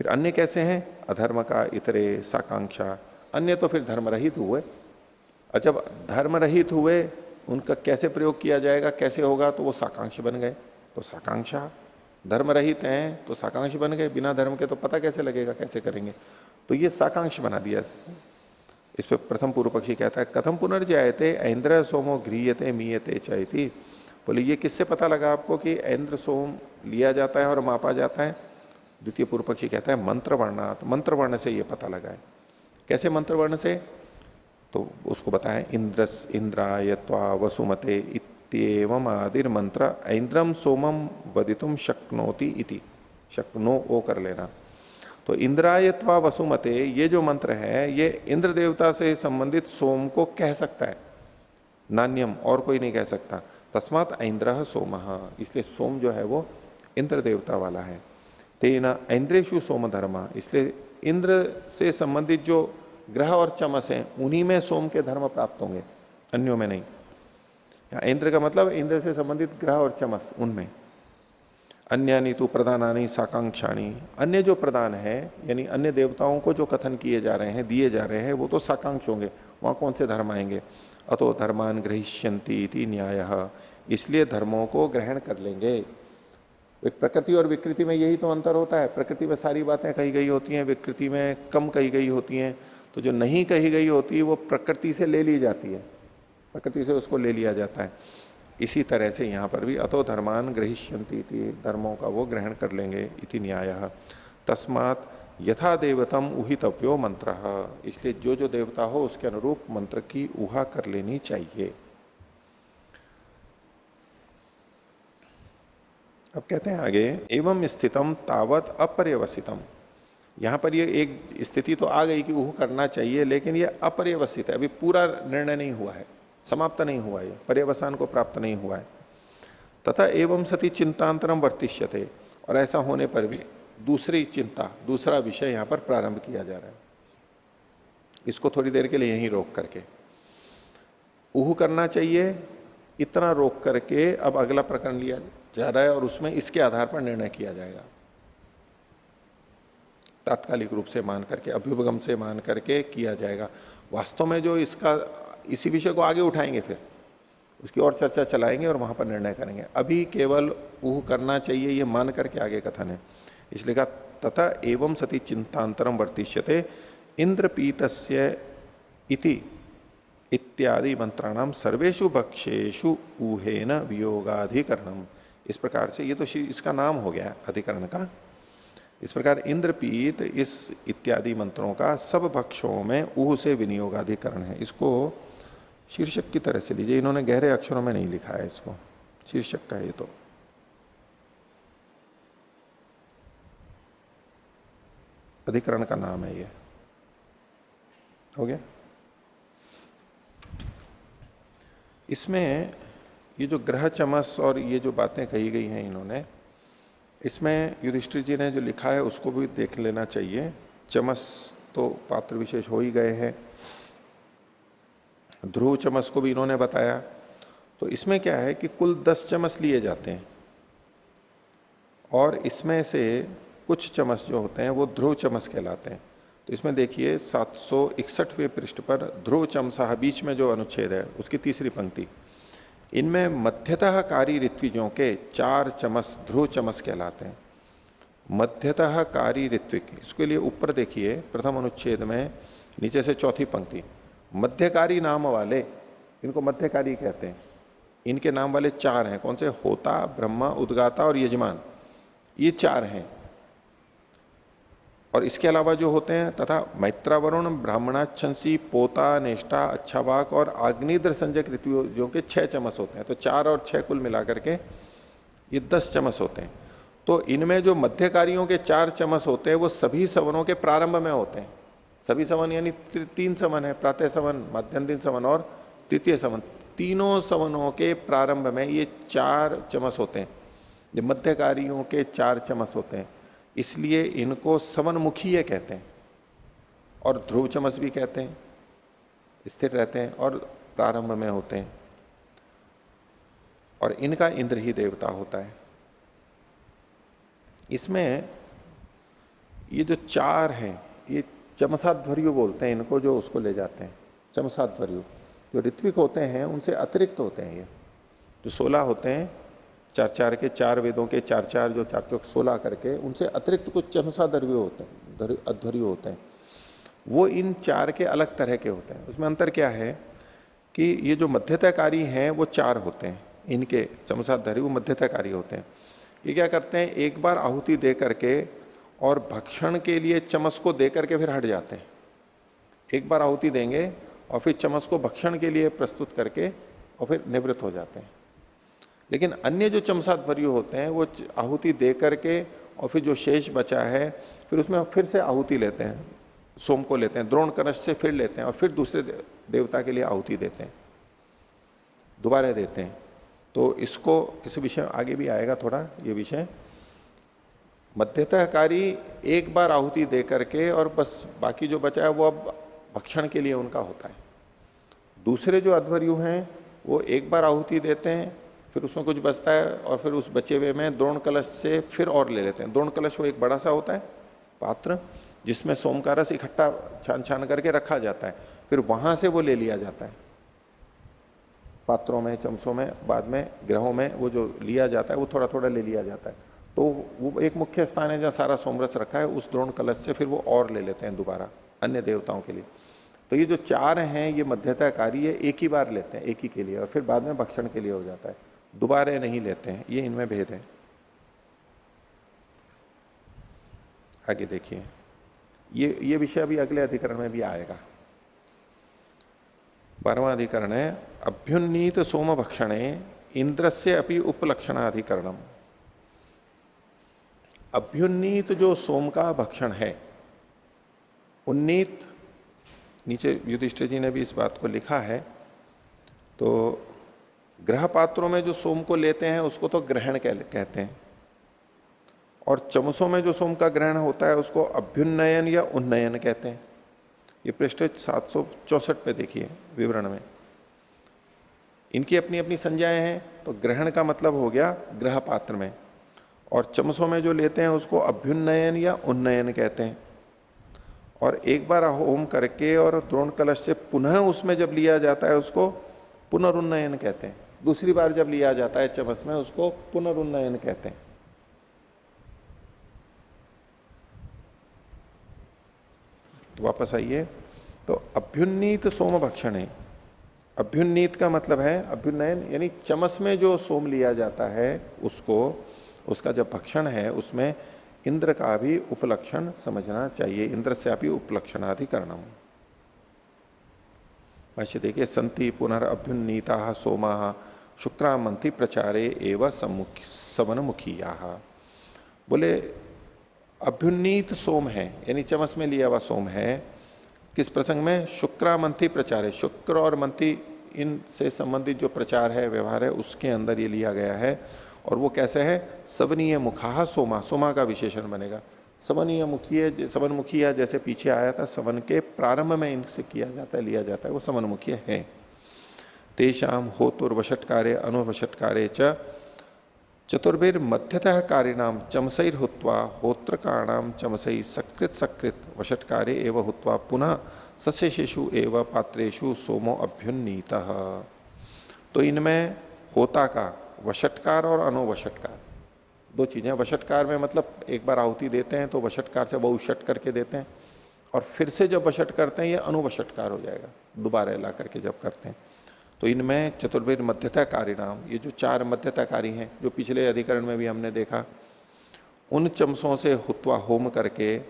फिर अन्य कैसे हैं? अधर्म का इतरे साकांक्षा, अन्य तो फिर धर्म रहित हुए। और जब धर्म रहित हुए उनका कैसे प्रयोग किया जाएगा, कैसे होगा, तो वो साकांक्ष बन गए। तो साकांक्षा, धर्म रहित हैं तो साकांक्ष बन गए, बिना धर्म के तो पता कैसे लगेगा, कैसे करेंगे, तो ये साकांक्ष बना दिया। इस पर प्रथम पूर्व पक्षी कहता है कथम पुनर्जायते ऐन्द्र सोमो गृह्यते मीयते चैति, बोले ये किससे पता लगा आपको कि ऐन्द्र सोम लिया जाता है और मापा जाता है? द्वितीय पूर्व पक्षी कहता है मंत्र वर्णात, मंत्र वर्ण से ये पता लगा है। कैसे मंत्र वर्ण से? तो उसको बताया इंद्रायत्वा वसुमते इत्येवम आदिर मंत्र ऐन्द्रम सोमम वदितुम शक्नोति इति, शक्नो ओ कर लेना। तो इंद्रायत्वा वसुमते ये जो मंत्र है ये इंद्र देवता से संबंधित सोम को कह सकता है, नान्यम, और कोई नहीं कह सकता। तस्मात ऐन्द्र सोमः, इसलिए सोम जो है वो इंद्र देवता वाला है। तेना ऐन्द्रेशु सोम धर्मा, इसलिए इंद्र से संबंधित जो ग्रह और चमस हैं उन्हीं में सोम के धर्म प्राप्त होंगे, अन्यों में नहीं। इंद्र का मतलब इंद्र से संबंधित ग्रह और चमस, उनमें। अन्यानि तु प्रधानानि साकांक्षाणी, अन्य जो प्रधान है यानी अन्य देवताओं को जो कथन किए जा रहे हैं, दिए जा रहे हैं, वो तो साकांक्ष होंगे, वहां कौन से धर्म आएंगे? अतो धर्मान ग्रहिष्यन्ति इति न्यायः, इसलिए धर्मों को ग्रहण कर लेंगे। प्रकृति और विकृति में यही तो अंतर होता है, प्रकृति में सारी बातें कही गई होती हैं, विकृति में कम कही गई होती हैं। तो जो नहीं कही गई होती वो प्रकृति से ले ली जाती है, प्रकृति से उसको ले लिया जाता है। इसी तरह से यहां पर भी अतो धर्मान ग्रहिष्यन्ति इति, धर्मों का वो ग्रहण कर लेंगे, इति न्यायः। तस्मात् यथा देवतम उहितव्यो मंत्र, इसलिए जो जो देवता हो उसके अनुरूप मंत्र की ऊहा कर लेनी चाहिए। अब कहते हैं आगे, एवं स्थितम तावत अपर्यवसितम, यहां पर ये एक स्थिति तो आ गई कि ऊह करना चाहिए, लेकिन ये अपर्यवसित है, अभी पूरा निर्णय नहीं हुआ है, समाप्त नहीं हुआ, ये पर्यवसान को प्राप्त नहीं हुआ है। तथा एवं सती चिंतांतरम वर्तिष्यते, और ऐसा होने पर भी दूसरी चिंता, दूसरा विषय यहां पर प्रारंभ किया जा रहा है। इसको थोड़ी देर के लिए यहीं रोक करके, ऊह करना चाहिए इतना रोक करके अब अगला प्रकरण लिया जा रहा है, और उसमें इसके आधार पर निर्णय किया जाएगा। तात्कालिक रूप से मान करके, अभ्युपगम से मान करके किया जाएगा। वास्तव में जो इसका, इसी विषय को आगे उठाएंगे, फिर उसकी और चर्चा चलाएंगे और वहां पर निर्णय करेंगे। अभी केवल ऊह करना चाहिए ये मान करके आगे कथन है। इसलिए कहा तथा एवं सती चिंतांतरम वर्तिष्यते इंद्रपीतस्य इति इत्यादि मंत्राणाम सर्वेषु भक्षेषु ऊहेन वियोगाधिकरणम, इस प्रकार से ये तो इसका नाम हो गया अधिकरण का। इस प्रकार इंद्रपीत इस इत्यादि मंत्रों का सब भक्षों में ऊह से विनियोगाधिकरण है। इसको शीर्षक की तरह से लीजिए, इन्होंने गहरे अक्षरों में नहीं लिखा है इसको, शीर्षक का ये तो। अधिकरण का नाम है ये। हो गया। इसमें ये जो ग्रह चमस और ये जो बातें कही गई हैं इन्होंने, इसमें युधिष्ठिर जी ने जो लिखा है उसको भी देख लेना चाहिए। चमस तो पात्र विशेष हो ही गए हैं, ध्रुव चमस को भी इन्होंने बताया। तो इसमें क्या है कि कुल 10 चमस लिए जाते हैं और इसमें से कुछ चमस जो होते हैं वो ध्रुव चमस कहलाते हैं। तो इसमें देखिए 761वें पृष्ठ पर ध्रुव चमसा, बीच में जो अनुच्छेद है उसकी तीसरी पंक्ति, इनमें मध्यतः कारी ऋत्विजों के 4 चमस ध्रुव चमस कहलाते हैं। मध्यतः कारी ऋत्विक, इसके लिए ऊपर देखिए प्रथम अनुच्छेद में नीचे से चौथी पंक्ति, मध्यकारी नाम वाले, इनको मध्यकारी कहते हैं। इनके नाम वाले 4 हैं। कौन से? होता, ब्रह्मा, उद्गाता और यजमान, ये 4 हैं। और इसके अलावा जो होते हैं तथा मैत्रावरुण, ब्राह्मणाच्छंसी, पोता, नेष्टा, अच्छावाक और आग्निद्र संजक ऋतुओं के 6 चमस होते हैं। तो 4 और 6 कुल मिलाकर के ये 10 चमस होते हैं। तो इनमें जो मध्यकारियों के 4 चमस होते हैं वो सभी सवनों के प्रारंभ में होते हैं। सभी सवन यानी 3 सवन है, प्रातः सवन, मध्यम दिन सवन और तृतीय सवन। तीनों सवनों के प्रारंभ में ये 4 चमस होते हैं। ये मध्यकारियों के 4 चमस होते हैं, इसलिए इनको सवनमुखीय कहते हैं। और ध्रुव चमस भी कहते हैं, स्थिर रहते हैं और प्रारंभ में होते हैं। और इनका इंद्र ही देवता होता है। इसमें ये जो 4 हैं ये चमसाध्वर्यु बोलते हैं इनको, जो उसको ले जाते हैं चमसाध्वर्यु। जो ऋत्विक होते हैं उनसे अतिरिक्त होते हैं ये जो 16 होते हैं, 4 के 4 वेदों के 4 जो 4 चौक 16 करके, उनसे अतिरिक्त कुछ चमसाध्वर्यु होते हैं, अध्वर्यु होते हैं। वो इन 4 के अलग तरह के होते हैं। उसमें अंतर क्या है कि ये जो मध्यताकारी हैं वो 4 होते हैं, इनके चमसाध्वर्यु मध्यताकारी होते हैं। ये क्या करते हैं, एक बार आहुति दे करके और भक्षण के लिए चमस को दे करके फिर हट जाते हैं। एक बार आहुति देंगे और फिर चमस को भक्षण के लिए प्रस्तुत करके और फिर निवृत्त हो जाते हैं। लेकिन अन्य जो चमसाध्वर्यु होते हैं वो आहुति दे करके और फिर जो शेष बचा है फिर उसमें फिर से आहुति लेते हैं, सोम को लेते हैं, द्रोण कलश से फिर लेते हैं और फिर दूसरे देवता के लिए आहुति देते हैं, दोबारा देते हैं। तो इसको, इस विषय आगे भी आएगा थोड़ा ये विषय। मध्यताकारी एक बार आहुति दे करके और बस बाकी जो बचा है वो अब भक्षण के लिए उनका होता है। दूसरे जो अध्वर्यु हैं वो एक बार आहुति देते हैं, फिर उसमें कुछ बचता है और फिर उस बचे हुए में द्रोण कलश से फिर और ले लेते हैं। द्रोण कलश वो एक बड़ा सा होता है पात्र जिसमें सोम का रस इकट्ठा छान छान करके रखा जाता है, फिर वहां से वो ले लिया जाता है। पात्रों में, चमचों में, बाद में ग्रहों में वो जो लिया जाता है वो थोड़ा थोड़ा ले लिया जाता है। तो वो एक मुख्य स्थान है जहां सारा सोमरस रखा है, उस द्रोण कलश से फिर वो और ले लेते हैं दोबारा अन्य देवताओं के लिए। तो ये जो 4 हैं ये मध्यताकारी है, एक ही बार लेते हैं एक ही के लिए और फिर बाद में भक्षण के लिए हो जाता है, दोबारा नहीं लेते हैं। ये इनमें भेद है। आगे देखिए, ये विषय अभी अगले अधिकरण में भी आएगा। 12वां अधिकरण है अभ्युन्नीत सोम भक्षणे इंद्रस्य अपि उपलक्षणाधिकरणम। अभ्युन्नीत जो सोम का भक्षण है, उन्नीत, नीचे युधिष्ठिर जी ने भी इस बात को लिखा है। तो ग्रह पात्रों में जो सोम को लेते हैं उसको तो ग्रहण कहते हैं, और चमसों में जो सोम का ग्रहण होता है उसको अभ्युन्नयन या उन्नयन कहते हैं। ये पृष्ठ 764 पे देखिए विवरण में इनकी अपनी अपनी संज्ञाएं हैं। तो ग्रहण का मतलब हो गया ग्रह पात्र में, और चमसों में जो लेते हैं उसको अभ्युन्नयन या उन्नयन कहते हैं। और एक बार होम करके और द्रोण कलश से पुनः उसमें जब लिया जाता है उसको पुनरुन्नयन कहते हैं। दूसरी बार जब लिया जाता है चमस में उसको पुनरुन्नयन कहते हैं। तो वापस आइए, तो अभ्युन्नीत सोम भक्षण है। अभ्युन्नीत का मतलब है अभ्युन्नयन, यानी चमस में जो सोम लिया जाता है उसको, उसका जब भक्षण है उसमें इंद्र का भी उपलक्षण समझना चाहिए। इंद्र से अभी उपलक्षणाधिकरणम। भाष्य देखिए, संति पुनरअभ्युन्नीता सोमा शुक्रामंथी प्रचारे एवं सवनमुखीया। बोले अभ्युन्नीत सोम है, यानी चमस में लिया हुआ सोम है। किस प्रसंग में? शुक्रामंथी प्रचार है, शुक्र और मंथी इनसे संबंधित जो प्रचार है, व्यवहार है, उसके अंदर ये लिया गया है। और वो कैसे है? सवनीय मुखा सोमा, सोमा का विशेषण बनेगा। सवनीय मुखीय, सवनमुखी जैसे पीछे आया था, सवन के प्रारंभ में इनसे किया जाता है, लिया जाता है, वो सवनमुखीय है। तेषाम होतुर्वषटकारे अनुवषटकारे च चतुर्भिर मध्यतः कारिणाम चमसैर हुत्वा होत्रकाणाम चमसई सकृत सकृत वषटकारे एवं हुत्वा पुनः सस्यशेषु एवं पात्रेषु सोमो अभ्युन्नीत। तो इनमें होता का वषटकार और अनुवषटकार दो चीजें। वषटकार में मतलब एक बार आहुति देते हैं तो वषटकार से बहुशट करके देते हैं, और फिर से जब वषट करते हैं ये अनुवषटकार हो जाएगा, दोबारा ला करके जब करते हैं। तो इनमें चतुर्वेद मध्यता कारिणाम, ये जो चार मध्यताकारी हैं जो पिछले अधिकरण में भी हमने देखा, उन चमसों से हुत्वा होम करके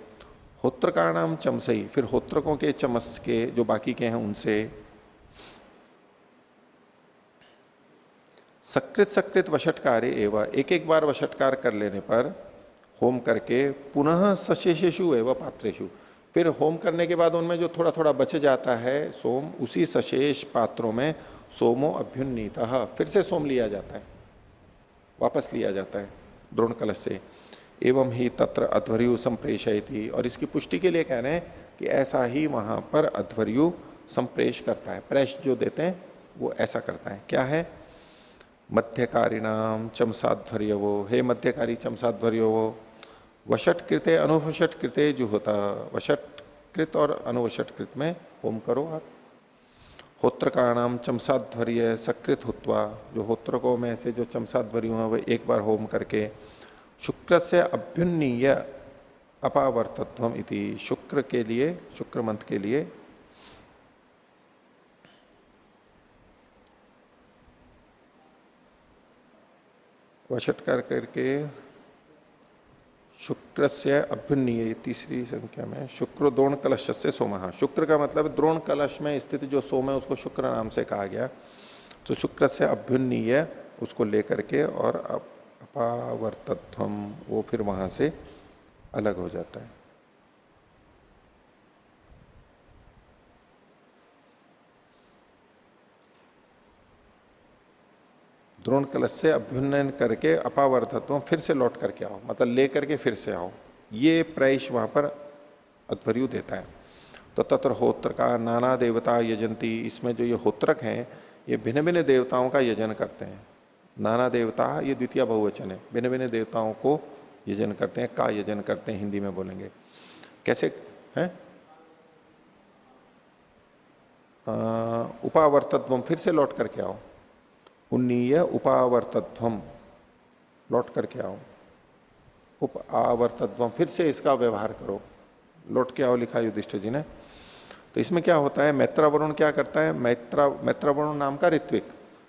होत्रकाणाम चमसई, फिर होत्रकों के चमस के जो बाकी के हैं उनसे सकृत सकृत वषटकारे एवं, एक एक बार वषटकार कर लेने पर होम करके पुनः सशेषेषु एवं पात्रेषु, फिर होम करने के बाद उनमें जो थोड़ा थोड़ा बच जाता है सोम, उसी सशेष पात्रों में सोमो अभ्युन्नीत, फिर से सोम लिया जाता है, वापस लिया जाता है द्रोण कलश से। एवं ही तत्र अध्वर्यु संप्रेषयति, और इसकी पुष्टि के लिए कह रहे हैं कि ऐसा ही वहां पर अध्वर्यु संप्रेष करता है, प्रेष जो देते हैं वो ऐसा करता है। क्या है? मध्यकारिणाम चमसाध्वर्यवो, हे मध्यकारी चमसाध्वर्यवो, वषट कृते अनुवषट कृते जो होता, वषट कृत और अनुवषट कृत में होम करो आप। होत्रकाणाम चमसाध्वर्य सकृत हुत्वा, जो होत्रकों में से जो चमसाध्वर्य हैं वह एक बार होम करके शुक्र से अभ्युन्नीय अपावर्तत्वम इति, शुक्र के लिए, शुक्र मंथ के लिए वषटकार करके शुक्र से अभ्युन्नीय, तीसरी संख्या में शुक्र द्रोण कलश से सोमा, शुक्र का मतलब द्रोण कलश में स्थित जो सोम है उसको शुक्र नाम से कहा गया। तो शुक्र से अभ्युन्नीय उसको लेकर के और अपावर्तत्वम, वो फिर वहां से अलग हो जाता है। द्रोण कलश से अभ्युन्नयन करके अपावर्तत्व, फिर से लौट करके आओ, मतलब ले करके फिर से आओ, ये प्रयश वहां पर अध्वर्यु देता है। तो तत्र होत्र का नाना देवता यजंती, इसमें जो ये होत्रक हैं ये भिन्न भिन्न देवताओं का यजन करते हैं। नाना देवता ये द्वितीय बहुवचन है, भिन्न भिन्न देवताओं को यजन करते हैं, का यजन करते हैं, हिंदी में बोलेंगे कैसे है? उपावर्तत्वम, फिर से लौट करके आओ, उन्नीय उपावर्तत्वम, लौट करके आओ, उपावर्तत्वम, फिर से इसका व्यवहार करो, लौट के आओ, लिखा युधिष्ठिर जी ने। तो इसमें क्या होता है? मैत्रावरुण क्या करता है? मैत्रावरुण नाम का ऋत्विक,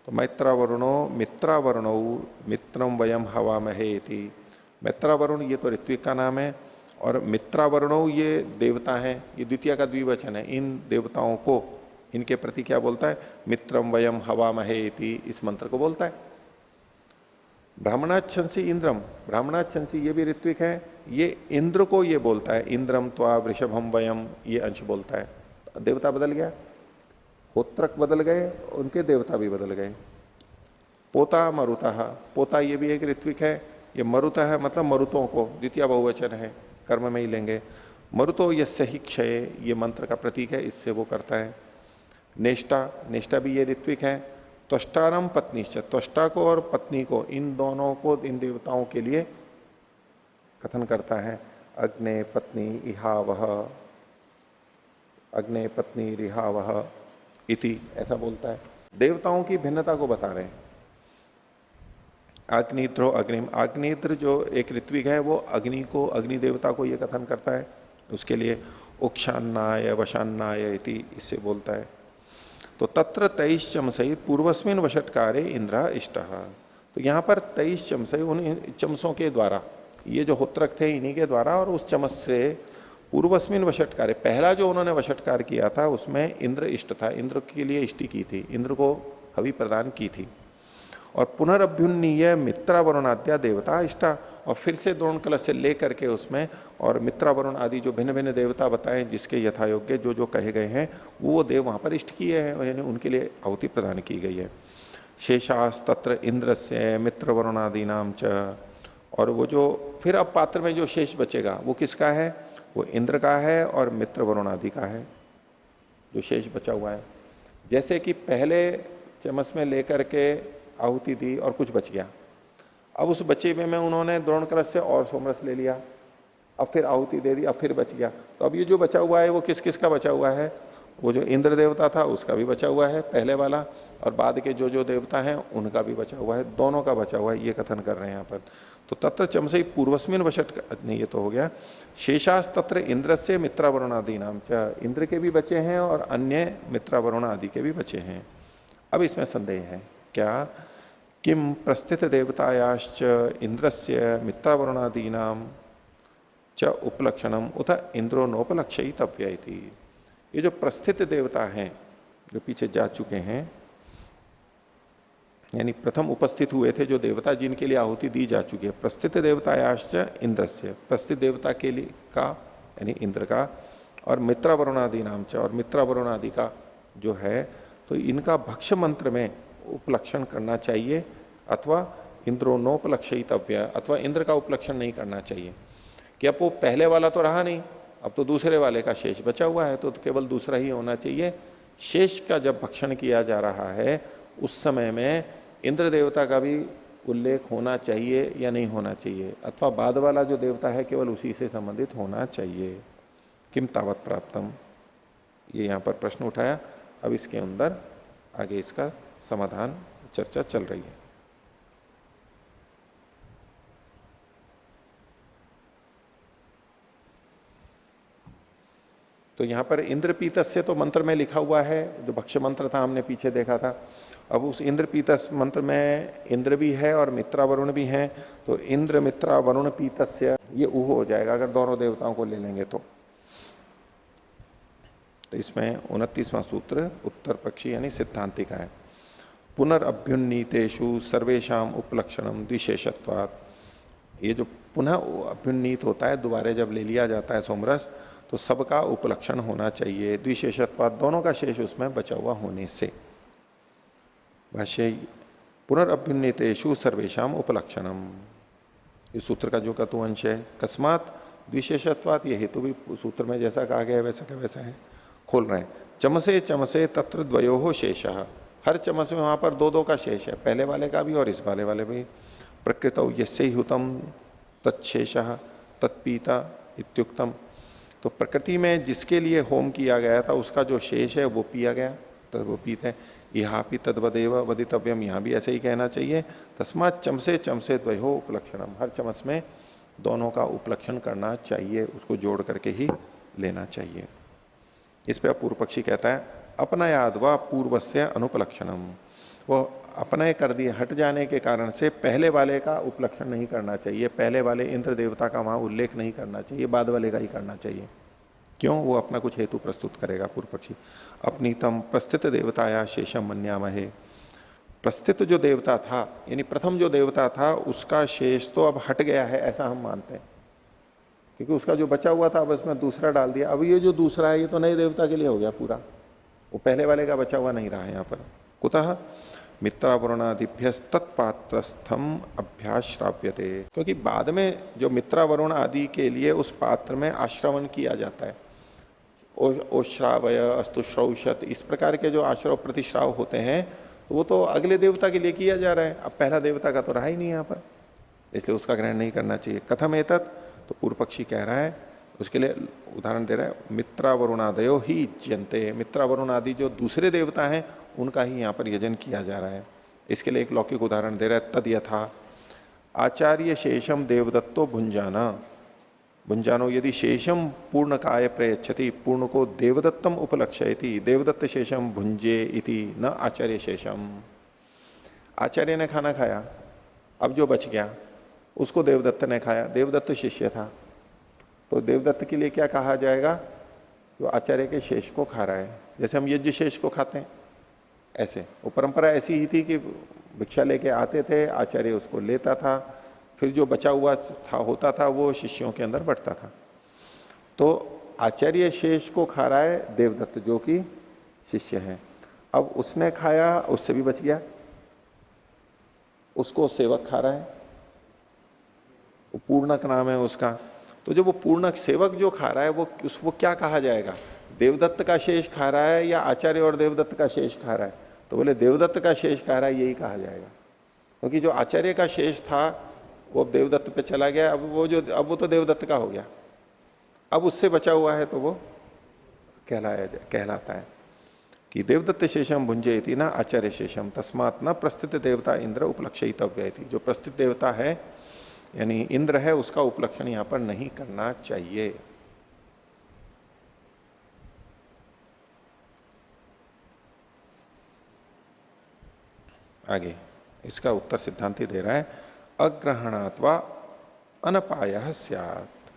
तो मैत्रावरुणो मित्रावरुणो मित्रम वयम हवामहे इति, मैत्रावरुण ये तो ऋत्विक का नाम है, और मित्रावरुणो ये देवता है, ये द्वितीय का द्विवचन है। इन देवताओं को, इनके प्रति क्या बोलता है? मित्रम वयम हवामहे इति, इस मंत्र को बोलता है। ब्राह्मणाच्छंसी इंद्रम, ब्राह्मणाच्छंसी ये भी ऋत्विक है, ये इंद्र को ये बोलता है, इंद्रम त्वा वृषभम वयम, ये अंश बोलता है। देवता बदल गया, होत्रक बदल गए, उनके देवता भी बदल गए। पोता मरुतः, पोता ये भी एक ऋत्विक है, ये मरुतः मतलब मरुतों को, द्वितीय बहुवचन है, कर्म में ही लेंगे। मरुतो यस्य ही क्षय, ये मंत्र का प्रतीक है, इससे वो करता है। नेष्टा, नेष्टा भी ये ऋत्विक है। त्वष्टारम पत्नीश्च, त्वष्टा को और पत्नी को, इन दोनों को, इन देवताओं के लिए कथन करता है। अग्ने पत्नी इहावह, अग्ने पत्नी रिहावह इति, ऐसा बोलता है। देवताओं की भिन्नता को बता रहे हैं। अग्निद्रो अग्निम, अग्निद्र जो एक ऋत्विक है वो अग्नि को, अग्नि देवता को ये कथन करता है, उसके लिए उक्षान्नाय वशान्नाय इति, इससे बोलता है। तो तत्र 23 चमसई पूर्वस्मिन वषटकारे इंद्र इष्ट, तो यहां पर 23 चमसई, उन चमसों के द्वारा, ये जो होत्रक थे इन्हीं के द्वारा, और उस चमस से पूर्वस्मिन वषटकारे, पहला जो उन्होंने वषटकार किया था उसमें इंद्र इष्ट था, इंद्र के लिए इष्टि की थी, इंद्र को हवि प्रदान की थी। और पुनरअभ्युन्नीय मित्रावरुणाद्या देवता इष्टा, और फिर से द्रोण कलश से ले करके उसमें, और मित्रा वरुण आदि जो भिन्न भिन्न देवता बताए जिसके यथायोग्य जो जो कहे गए हैं वो देव वहां पर इष्ट किए हैं, यानी उनके लिए आहुति प्रदान की गई है। शेषास तत्र इंद्र से मित्र वरुणादि नाम च, और वो जो फिर अब पात्र में जो शेष बचेगा वो किसका है? वो इंद्र का है और मित्र वरुण आदि का है जो शेष बचा हुआ है। जैसे कि पहले चम्मच में लेकर के आहुति दी और कुछ बच गया, अब उस बचे में उन्होंने द्रोण कलश से और सोमरस ले लिया, अब फिर आहुति दे दी, अब फिर बच गया, तो अब ये जो बचा हुआ है वो किस किस का बचा हुआ है? वो जो इंद्र देवता था उसका भी बचा हुआ है पहले वाला, और बाद के जो जो देवता हैं उनका भी बचा हुआ है, दोनों का बचा हुआ है, ये कथन कर रहे हैं यहां पर। तो तत्र चमसई पूर्वस्मिन वशट, नहीं ये तो हो गया। शेषास तत्र इंद्र से मित्रा वरुण आदि नाम च, इंद्र के भी बचे हैं और अन्य मित्रा वरुण आदि के भी बचे हैं। अब इसमें संदेह है क्या? किम प्रस्थित देवतायाश्च इंद्रस्य मित्रा वरुणादि नाम च उपलक्षणम उत इंद्रो नोपलक्षयितव्य इति। ये जो प्रस्थित देवता हैं जो पीछे जा चुके हैं, यानी प्रथम उपस्थित हुए थे जो देवता जिनके लिए आहुति दी जा चुकी है, प्रस्थित देवतायाश्च इंद्रस्य, प्रस्थित देवता के लिए का यानी इंद्र का, और मित्रा वरुणादि नाम च, और मित्रा वरुणादि का जो है, तो इनका भक्ष मंत्र में उपलक्षण करना चाहिए, अथवा इंद्रो नोपलक्षयितव्य, अथवा इंद्र का उपलक्षण नहीं करना चाहिए। कि अब वो पहले वाला तो रहा नहीं, अब तो दूसरे वाले का शेष बचा हुआ है, तो केवल दूसरा ही होना चाहिए। शेष का जब भक्षण किया जा रहा है उस समय में इंद्र देवता का भी उल्लेख होना चाहिए या नहीं होना चाहिए, अथवा बाद वाला जो देवता है केवल उसी से संबंधित होना चाहिए। किम तावत प्राप्तम, ये यहां पर प्रश्न उठाया। अब इसके अंदर आगे इसका समाधान चर्चा चल रही है। तो यहां पर इंद्रपीतस्य तो मंत्र में लिखा हुआ है, जो भक्ष्य मंत्र था हमने पीछे देखा था। अब उस इंद्रपीतस मंत्र में इंद्र भी है और मित्रा वरुण भी है, तो इंद्र मित्रा वरुण पीतस्य ये ऊह हो जाएगा अगर दोनों देवताओं को ले लेंगे तो। इसमें 29वां सूत्र उत्तर पक्षी यानी सिद्धांति का है। पुनर्अभ्युन्नीतेषु सर्वेशाम उपलक्षणम द्विशेषत्वात्। ये जो पुनः अभ्युन्नीत होता है, दोबारा जब ले लिया जाता है सोमरस, तो सबका उपलक्षण होना चाहिए, द्विशेषत्वात्, दोनों का शेष उसमें बचा हुआ होने से। भाष्य पुनर्अभ्युन्नीतेषु सर्वेशाम उपलक्षणम, इस सूत्र का जो कतु अंश है, कस्मात द्विशेषत्वात्, ये हेतु भी सूत्र में जैसा कहा गया है वैसा का वैसा है। खोल रहे हैं, चमसे चमसे तत्र द्वयोः शेषः, हर चमच में वहां पर दो दो का शेष है, पहले वाले का भी और इस वाले भी। प्रकृतौ यस्य हुतम तत्शेषः तत्पीता इत्युक्तम, तो प्रकृति में जिसके लिए होम किया गया था उसका जो शेष है वो पिया गया, तो वो पीते हैं। यहाँ भी तद्वदेव वदितव्यम, यहां भी ऐसे ही कहना चाहिए। तस्मात् चमसे चमसे द्वयोः उपलक्षणम, हर चमच में दोनों का उपलक्षण करना चाहिए, उसको जोड़ करके ही लेना चाहिए। इस पर पूर्व पक्षी कहता है अपनयाद व पूर्वस्य अनुपलक्षणम, वो अपनय कर दिए, हट जाने के कारण से पहले वाले का उपलक्षण नहीं करना चाहिए, पहले वाले इंद्र देवता का वहां उल्लेख नहीं करना चाहिए, बाद वाले का ही करना चाहिए। क्यों? वो अपना कुछ हेतु प्रस्तुत करेगा पूर्व पक्षी। अपनीतम प्रस्थित देवताया शेषम मन्यामहे, प्रस्थित जो देवता था यानी प्रथम जो देवता था उसका शेष तो अब हट गया है ऐसा हम मानते हैं, क्योंकि उसका जो बचा हुआ था अब उसमें दूसरा डाल दिया। अब ये जो दूसरा है ये तो नए देवता के लिए हो गया पूरा, वो पहले वाले का बचा हुआ नहीं रहा है यहां पर। कुतः मित्रावरुणादिभ्य तत्पात्रस्थम अभ्याश्राव्यते, क्योंकि बाद में जो मित्रावरुण आदि के लिए उस पात्र में आश्रवण किया जाता है, ओश्रावय अस्तुश्रौषत, इस प्रकार के जो आश्रव प्रतिश्राव होते हैं, तो वो तो अगले देवता के लिए किया जा रहा है, अब पहला देवता का तो रहा ही नहीं यहां पर, इसलिए उसका ग्रहण नहीं करना चाहिए। कथम एतत्, तो पूर्व पक्षी कह रहा है, उसके लिए उदाहरण दे रहा है, मित्रावरुणादयो ही यजन्ते, मित्रावरुण आदि जो दूसरे देवता हैं उनका ही यहां पर यजन किया जा रहा है। इसके लिए एक लौकिक उदाहरण दे रहा है, तद यथा आचार्य शेषम देवदत्तो भुंजाना, भुंजानो यदि शेषम पूर्ण काय प्रयच्छति, पूर्ण को देवदत्तम उपलक्षयति, देवदत्त शेषम भुंजे इति न आचार्य शेषम। आचार्य ने खाना खाया, अब जो बच गया उसको देवदत्त ने खाया, देवदत्त शिष्य था, तो देवदत्त के लिए क्या कहा जाएगा? जो आचार्य के शेष को खा रहा है, जैसे हम यज्ञ शेष को खाते हैं ऐसे। वो परंपरा ऐसी ही थी कि भिक्षा लेके आते थे, आचार्य उसको लेता था, फिर जो बचा हुआ था होता था वो शिष्यों के अंदर बढ़ता था। तो आचार्य शेष को खा रहा है देवदत्त जो कि शिष्य है। अब उसने खाया, उससे भी बच गया, उसको सेवक खा रहा है, वो पूर्णक नाम है उसका। तो जो वो पूर्णक सेवक जो खा रहा है वो क्या कहा जाएगा? देवदत्त का शेष खा रहा है या आचार्य और देवदत्त का शेष खा रहा है? तो बोले देवदत्त का शेष खा रहा है, यही कहा जाएगा। क्योंकि जो आचार्य का शेष था वो अब देवदत्त पे चला गया, अब वो तो देवदत्त का हो गया, अब उससे बचा हुआ है तो वो कहलाता है कि देवदत्त शेषम भुंजयति ना आचार्य शेषम तस्मात् न प्रस्थित देवता इंद्र उपलक्षितव्य थी। जो प्रस्थित देवता है यानी इंद्र है उसका उपलक्षण यहां पर नहीं करना चाहिए। आगे इसका उत्तर सिद्धांति दे रहा है, अग्रहणात्वा अनपायः स्यात्।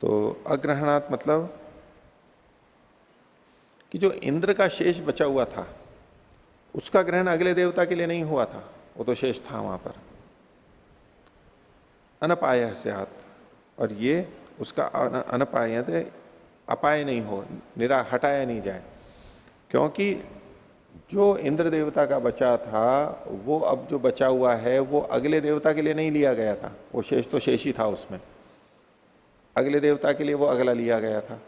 तो अग्रहणात् मतलब कि जो इंद्र का शेष बचा हुआ था उसका ग्रहण अगले देवता के लिए नहीं हुआ था, वो तो शेष था वहां पर। अनपायः स्यात्, और ये उसका अनपायते अपाय नहीं हो, हटाया नहीं जाए। क्योंकि जो इंद्र देवता का बचा था वो अब जो बचा हुआ है वो अगले देवता के लिए नहीं लिया गया था, वो शेष तो शेष ही था उसमें, अगले देवता के लिए वो अगला लिया गया था,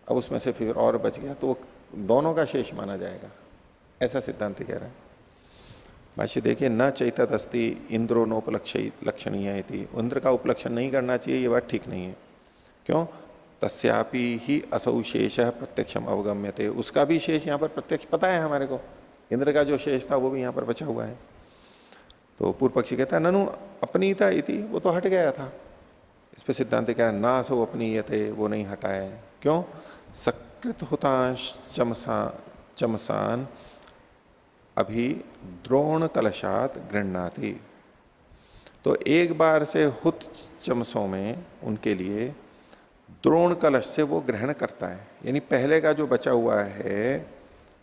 अब उसमें से फिर और बच गया तो दोनों का शेष माना जाएगा, ऐसा सिद्धांत कह रहा है। भाष्य देखिए, न चैतत अस्ति इंद्रो नोपलक्षणीय थी, इंद्र का उपलक्षण नहीं करना चाहिए, ये बात ठीक नहीं है। क्यों? तस्यापि ही असौ शेष प्रत्यक्षम अवगम्यते, उसका भी शेष यहां पर प्रत्यक्ष पता है हमारे को, इंद्र का जो शेष था वो भी यहां पर बचा हुआ है। तो पूर्व पक्षी कहता है ननु अपनीता इति, वो तो हट गया था। इस पर सिद्धांत कह रहा है ना असौ अपनीयते, वो नहीं हटा है। क्यों? सकृत हुतांश चमसान अभी द्रोण कलशात गृह्णाति। तो एक बार से हुत चमसों में उनके लिए द्रोण कलश से वो ग्रहण करता है, यानी पहले का जो बचा हुआ है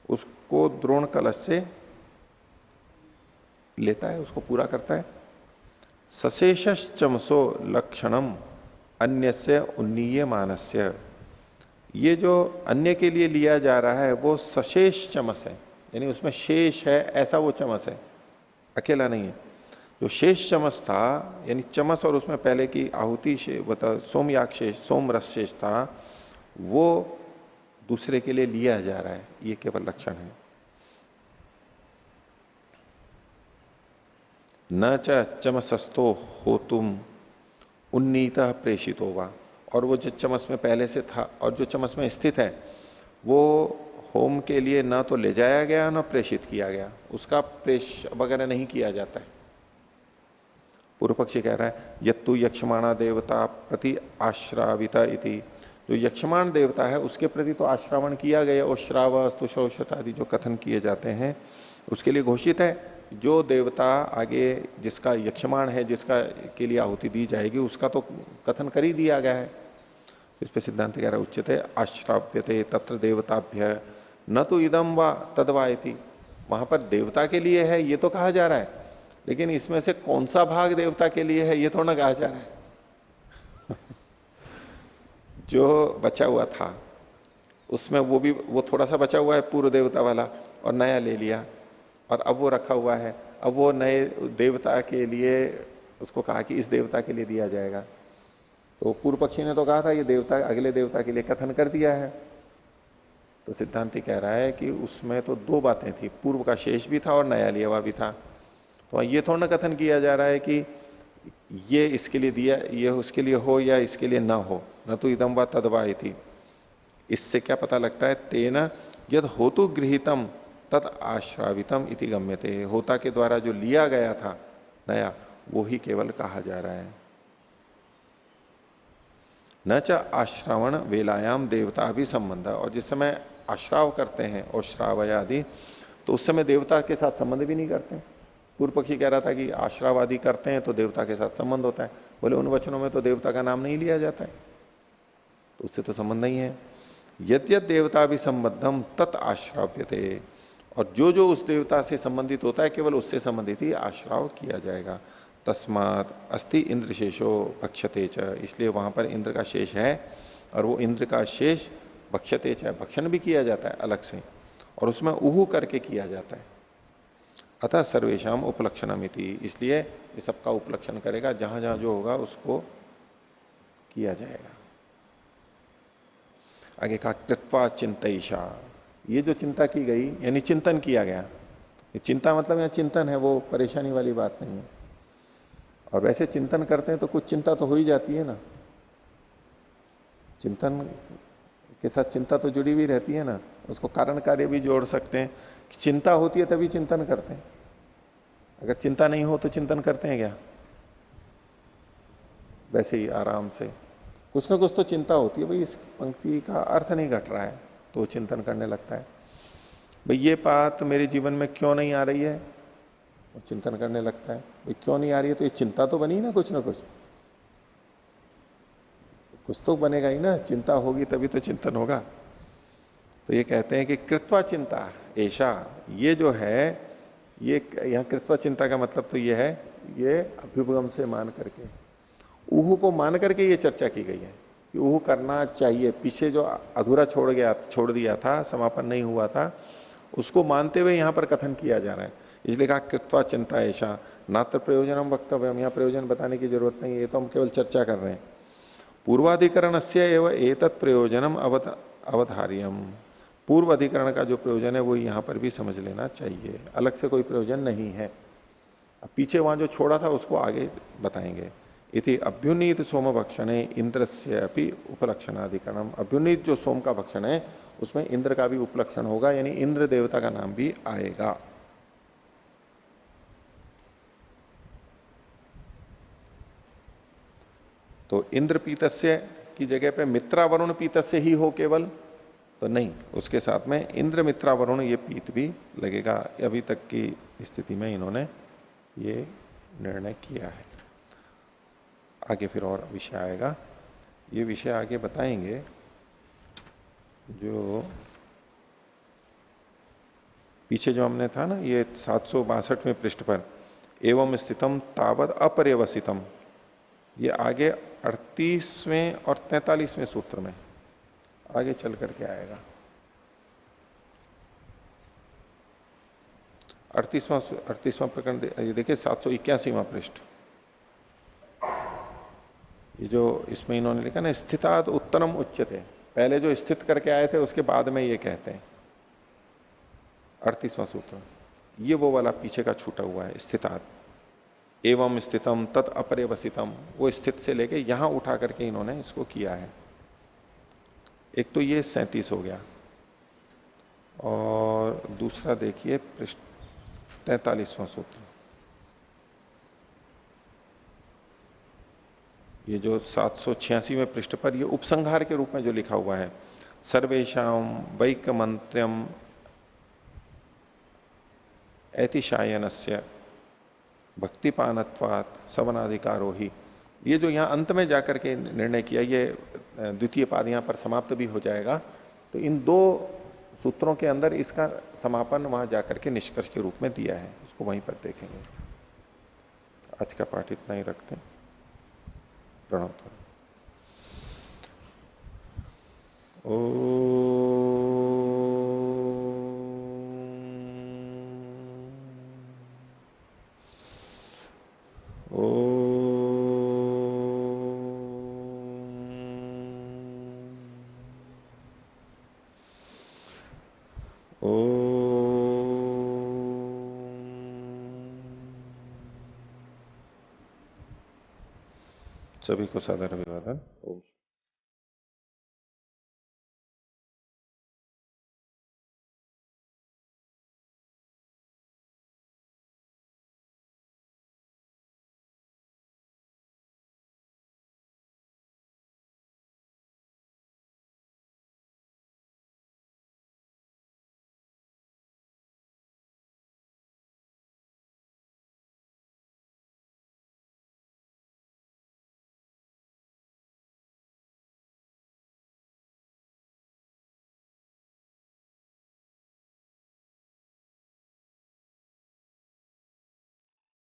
उसको द्रोण कलश से लेता है, उसको पूरा करता है। सशेष चमसो लक्षणम अन्यस्य उन्नीय मानस्य, ये जो अन्य के लिए लिया जा रहा है वो सशेष चमस है, यानी उसमें शेष है ऐसा वो चमस है, अकेला नहीं है। जो शेष चमस था यानी चमस और उसमें पहले की आहुति सोमयाग शेष, सोम रस शेष था, वो दूसरे के लिए लिया जा रहा है, ये केवल लक्षण है। न च चमसस्तो हो तुम उन्नीत प्रेषित होगा, और वो जो चमस में पहले से था और जो चमस में स्थित है वो होम के लिए ना तो ले जाया गया ना प्रेषित किया गया, उसका प्रेष वगैरह नहीं किया जाता है। पूर्व पक्षी कह रहा है यत्तु यक्षमाणा देवता प्रति आश्राविता इति, जो यक्षमाण देवता है उसके प्रति तो आश्रावण किया गया, और श्राव स्तुषौषत आदि जो कथन किए जाते हैं उसके लिए घोषित है। जो देवता आगे जिसका यक्षमाण है, जिसका के लिए आहुति दी जाएगी, उसका तो कथन कर ही दिया गया है। इस पे सिद्धांत कह रहा है उच्यते आश्राव्यते तत्र देवताभ्य न तो इदम व तदवा इति, वहां पर देवता के लिए है ये तो कहा जा रहा है, लेकिन इसमें से कौन सा भाग देवता के लिए है ये तो ना कहा जा रहा है। जो बचा हुआ था उसमें वो थोड़ा सा बचा हुआ है पूर्व देवता वाला, और नया ले लिया और अब वो रखा हुआ है, अब वो नए देवता के लिए उसको कहा कि इस देवता के लिए दिया जाएगा। तो पूर्व पक्षी ने तो कहा था ये देवता अगले देवता के लिए कथन कर दिया है। तो सिद्धांति कह रहा है कि उसमें तो दो बातें थी, पूर्व का शेष भी था और नया लिया हुआ भी था। तो ये थोड़ा ना कथन किया जा रहा है कि ये इसके लिए दिया, ये उसके लिए हो या इसके लिए ना हो, न तो इदम व तदवा थी। इससे क्या पता लगता है? तेना यद होतु गृहीतम तत् आश्रावितम इति गम्यते, होता के द्वारा जो लिया गया था नया वो ही केवल कहा जा रहा है। न च आश्रावण वेलायाम देवता भी संबंध, और जिस समय आश्राव करते हैं और श्राव आदि तो उस समय देवता के साथ संबंध भी नहीं करते। पूर्व पक्षी कह रहा था कि आश्राव आदि करते हैं तो देवता के साथ संबंध होता है, बोले उन वचनों में तो देवता का नाम नहीं लिया जाता है, तो उससे तो संबंध नहीं है। यद्यत देवता भी संबद्धम तत् आश्राव्यते, और जो जो उस देवता से संबंधित होता है केवल उससे संबंधित ही आश्राव किया जाएगा। तस्मात अस्ति इंद्र शेषो भक्षते च, इसलिए वहां पर इंद्र का शेष है और वो इंद्र का शेष भक्षते च, भक्षण भी किया जाता है अलग से और उसमें उहु करके किया जाता है। अतः सर्वेशम उपलक्षणमिति, इसलिए ये सबका उपलक्षण करेगा, जहां जहां जो होगा उसको किया जाएगा। आगे कहा कृत्वा चिंतईशा, ये जो चिंता की गई यानी चिंतन किया गया, ये चिंता मतलब यहां चिंतन है, वो परेशानी वाली बात नहीं है। और वैसे चिंतन करते हैं तो कुछ चिंता तो हो ही जाती है ना, चिंतन के साथ चिंता तो जुड़ी हुई रहती है ना, उसको कारण कार्य भी जोड़ सकते हैं। चिंता होती है तभी चिंतन करते हैं, अगर चिंता नहीं हो तो चिंतन करते हैं क्या? वैसे ही आराम से कुछ ना कुछ तो चिंता होती है, भाई इस पंक्ति का अर्थ नहीं घट रहा है, तो चिंतन करने लगता है। भाई ये बात मेरे जीवन में क्यों नहीं आ रही है, वो चिंतन करने लगता है। भाई क्यों नहीं आ रही है, तो ये चिंता तो बनी ना कुछ ना कुछ तो बनेगा ही ना, चिंता होगी तभी तो चिंतन होगा। तो ये कहते हैं कि कृत्वा चिंता ऐशा, ये जो है, ये यहां कृत्वा चिंता का मतलब तो ये है, ये अभ्युपगम से मान करके, ऊहू को मान करके ये चर्चा की गई है कि ऊहू करना चाहिए। पीछे जो अधूरा छोड़ दिया था, समापन नहीं हुआ था, उसको मानते हुए यहां पर कथन किया जा रहा है। इसलिए कहा कृत्वा चिंता ऐशा, नात्र प्रयोजनम वक्तव्यम, यहां प्रयोजन बताने की जरूरत नहीं है, ये तो हम केवल चर्चा कर रहे हैं। पूर्वाधिकरण से एवं एतत् प्रयोजनम अवधार्यम, पूर्व अधिकरण का जो प्रयोजन है वो यहां पर भी समझ लेना चाहिए, अलग से कोई प्रयोजन नहीं है। अब पीछे वहां जो छोड़ा था उसको आगे बताएंगे। इति अभ्युन्नीत सोम भक्षणे इंद्र से अपनी उपलक्षणाधिकरणम, अभ्युन्नीत जो सोम का भक्षण है उसमें इंद्र का भी उपलक्षण होगा, यानी इंद्र देवता का नाम भी आएगा। तो इंद्र पीतस्य की जगह पे मित्रा वरुण पीतस्य ही हो केवल, तो नहीं, उसके साथ में इंद्र मित्रा वरुण ये पीत भी लगेगा। अभी तक की स्थिति में इन्होंने ये निर्णय किया है। आगे फिर और विषय आएगा, ये विषय आगे बताएंगे। जो पीछे जो हमने था ना, ये 762वें पृष्ठ पर एवं स्थितम तावत अपर्यवसितम, ये आगे 38वें और 43वें सूत्र में आगे चल करके आएगा। 38वां प्रकरण ये देखिए, 781वां पृष्ठ, ये जो इसमें इन्होंने लिखा ना, स्थिताद उत्तरम उच्यते, पहले जो स्थित करके आए थे उसके बाद में ये कहते हैं 38वां सूत्र, ये वो वाला पीछे का छूटा हुआ है। स्थिताद एवं स्थितम तत् अपर्यवसितम, वो स्थित से लेके यहां उठा करके इन्होंने इसको किया है। एक तो ये 37 हो गया, और दूसरा देखिए 43वां सूत्र, ये जो 786वें पृष्ठ पर ये उपसंहार के रूप में जो लिखा हुआ है, सर्वेशम वैक मंत्रम ऐतिशायनस्य भक्तिपानत्वात् सवनाधिकारो ही, ये जो यहां अंत में जाकर के निर्णय किया, ये द्वितीय पाद यहां पर समाप्त भी हो जाएगा। तो इन दो सूत्रों के अंदर इसका समापन वहां जाकर के निष्कर्ष के रूप में दिया है, उसको वहीं पर देखेंगे। आज का पाठ इतना ही रखते हैं। प्रणव। सभी को सादर अभिवादन। ओम।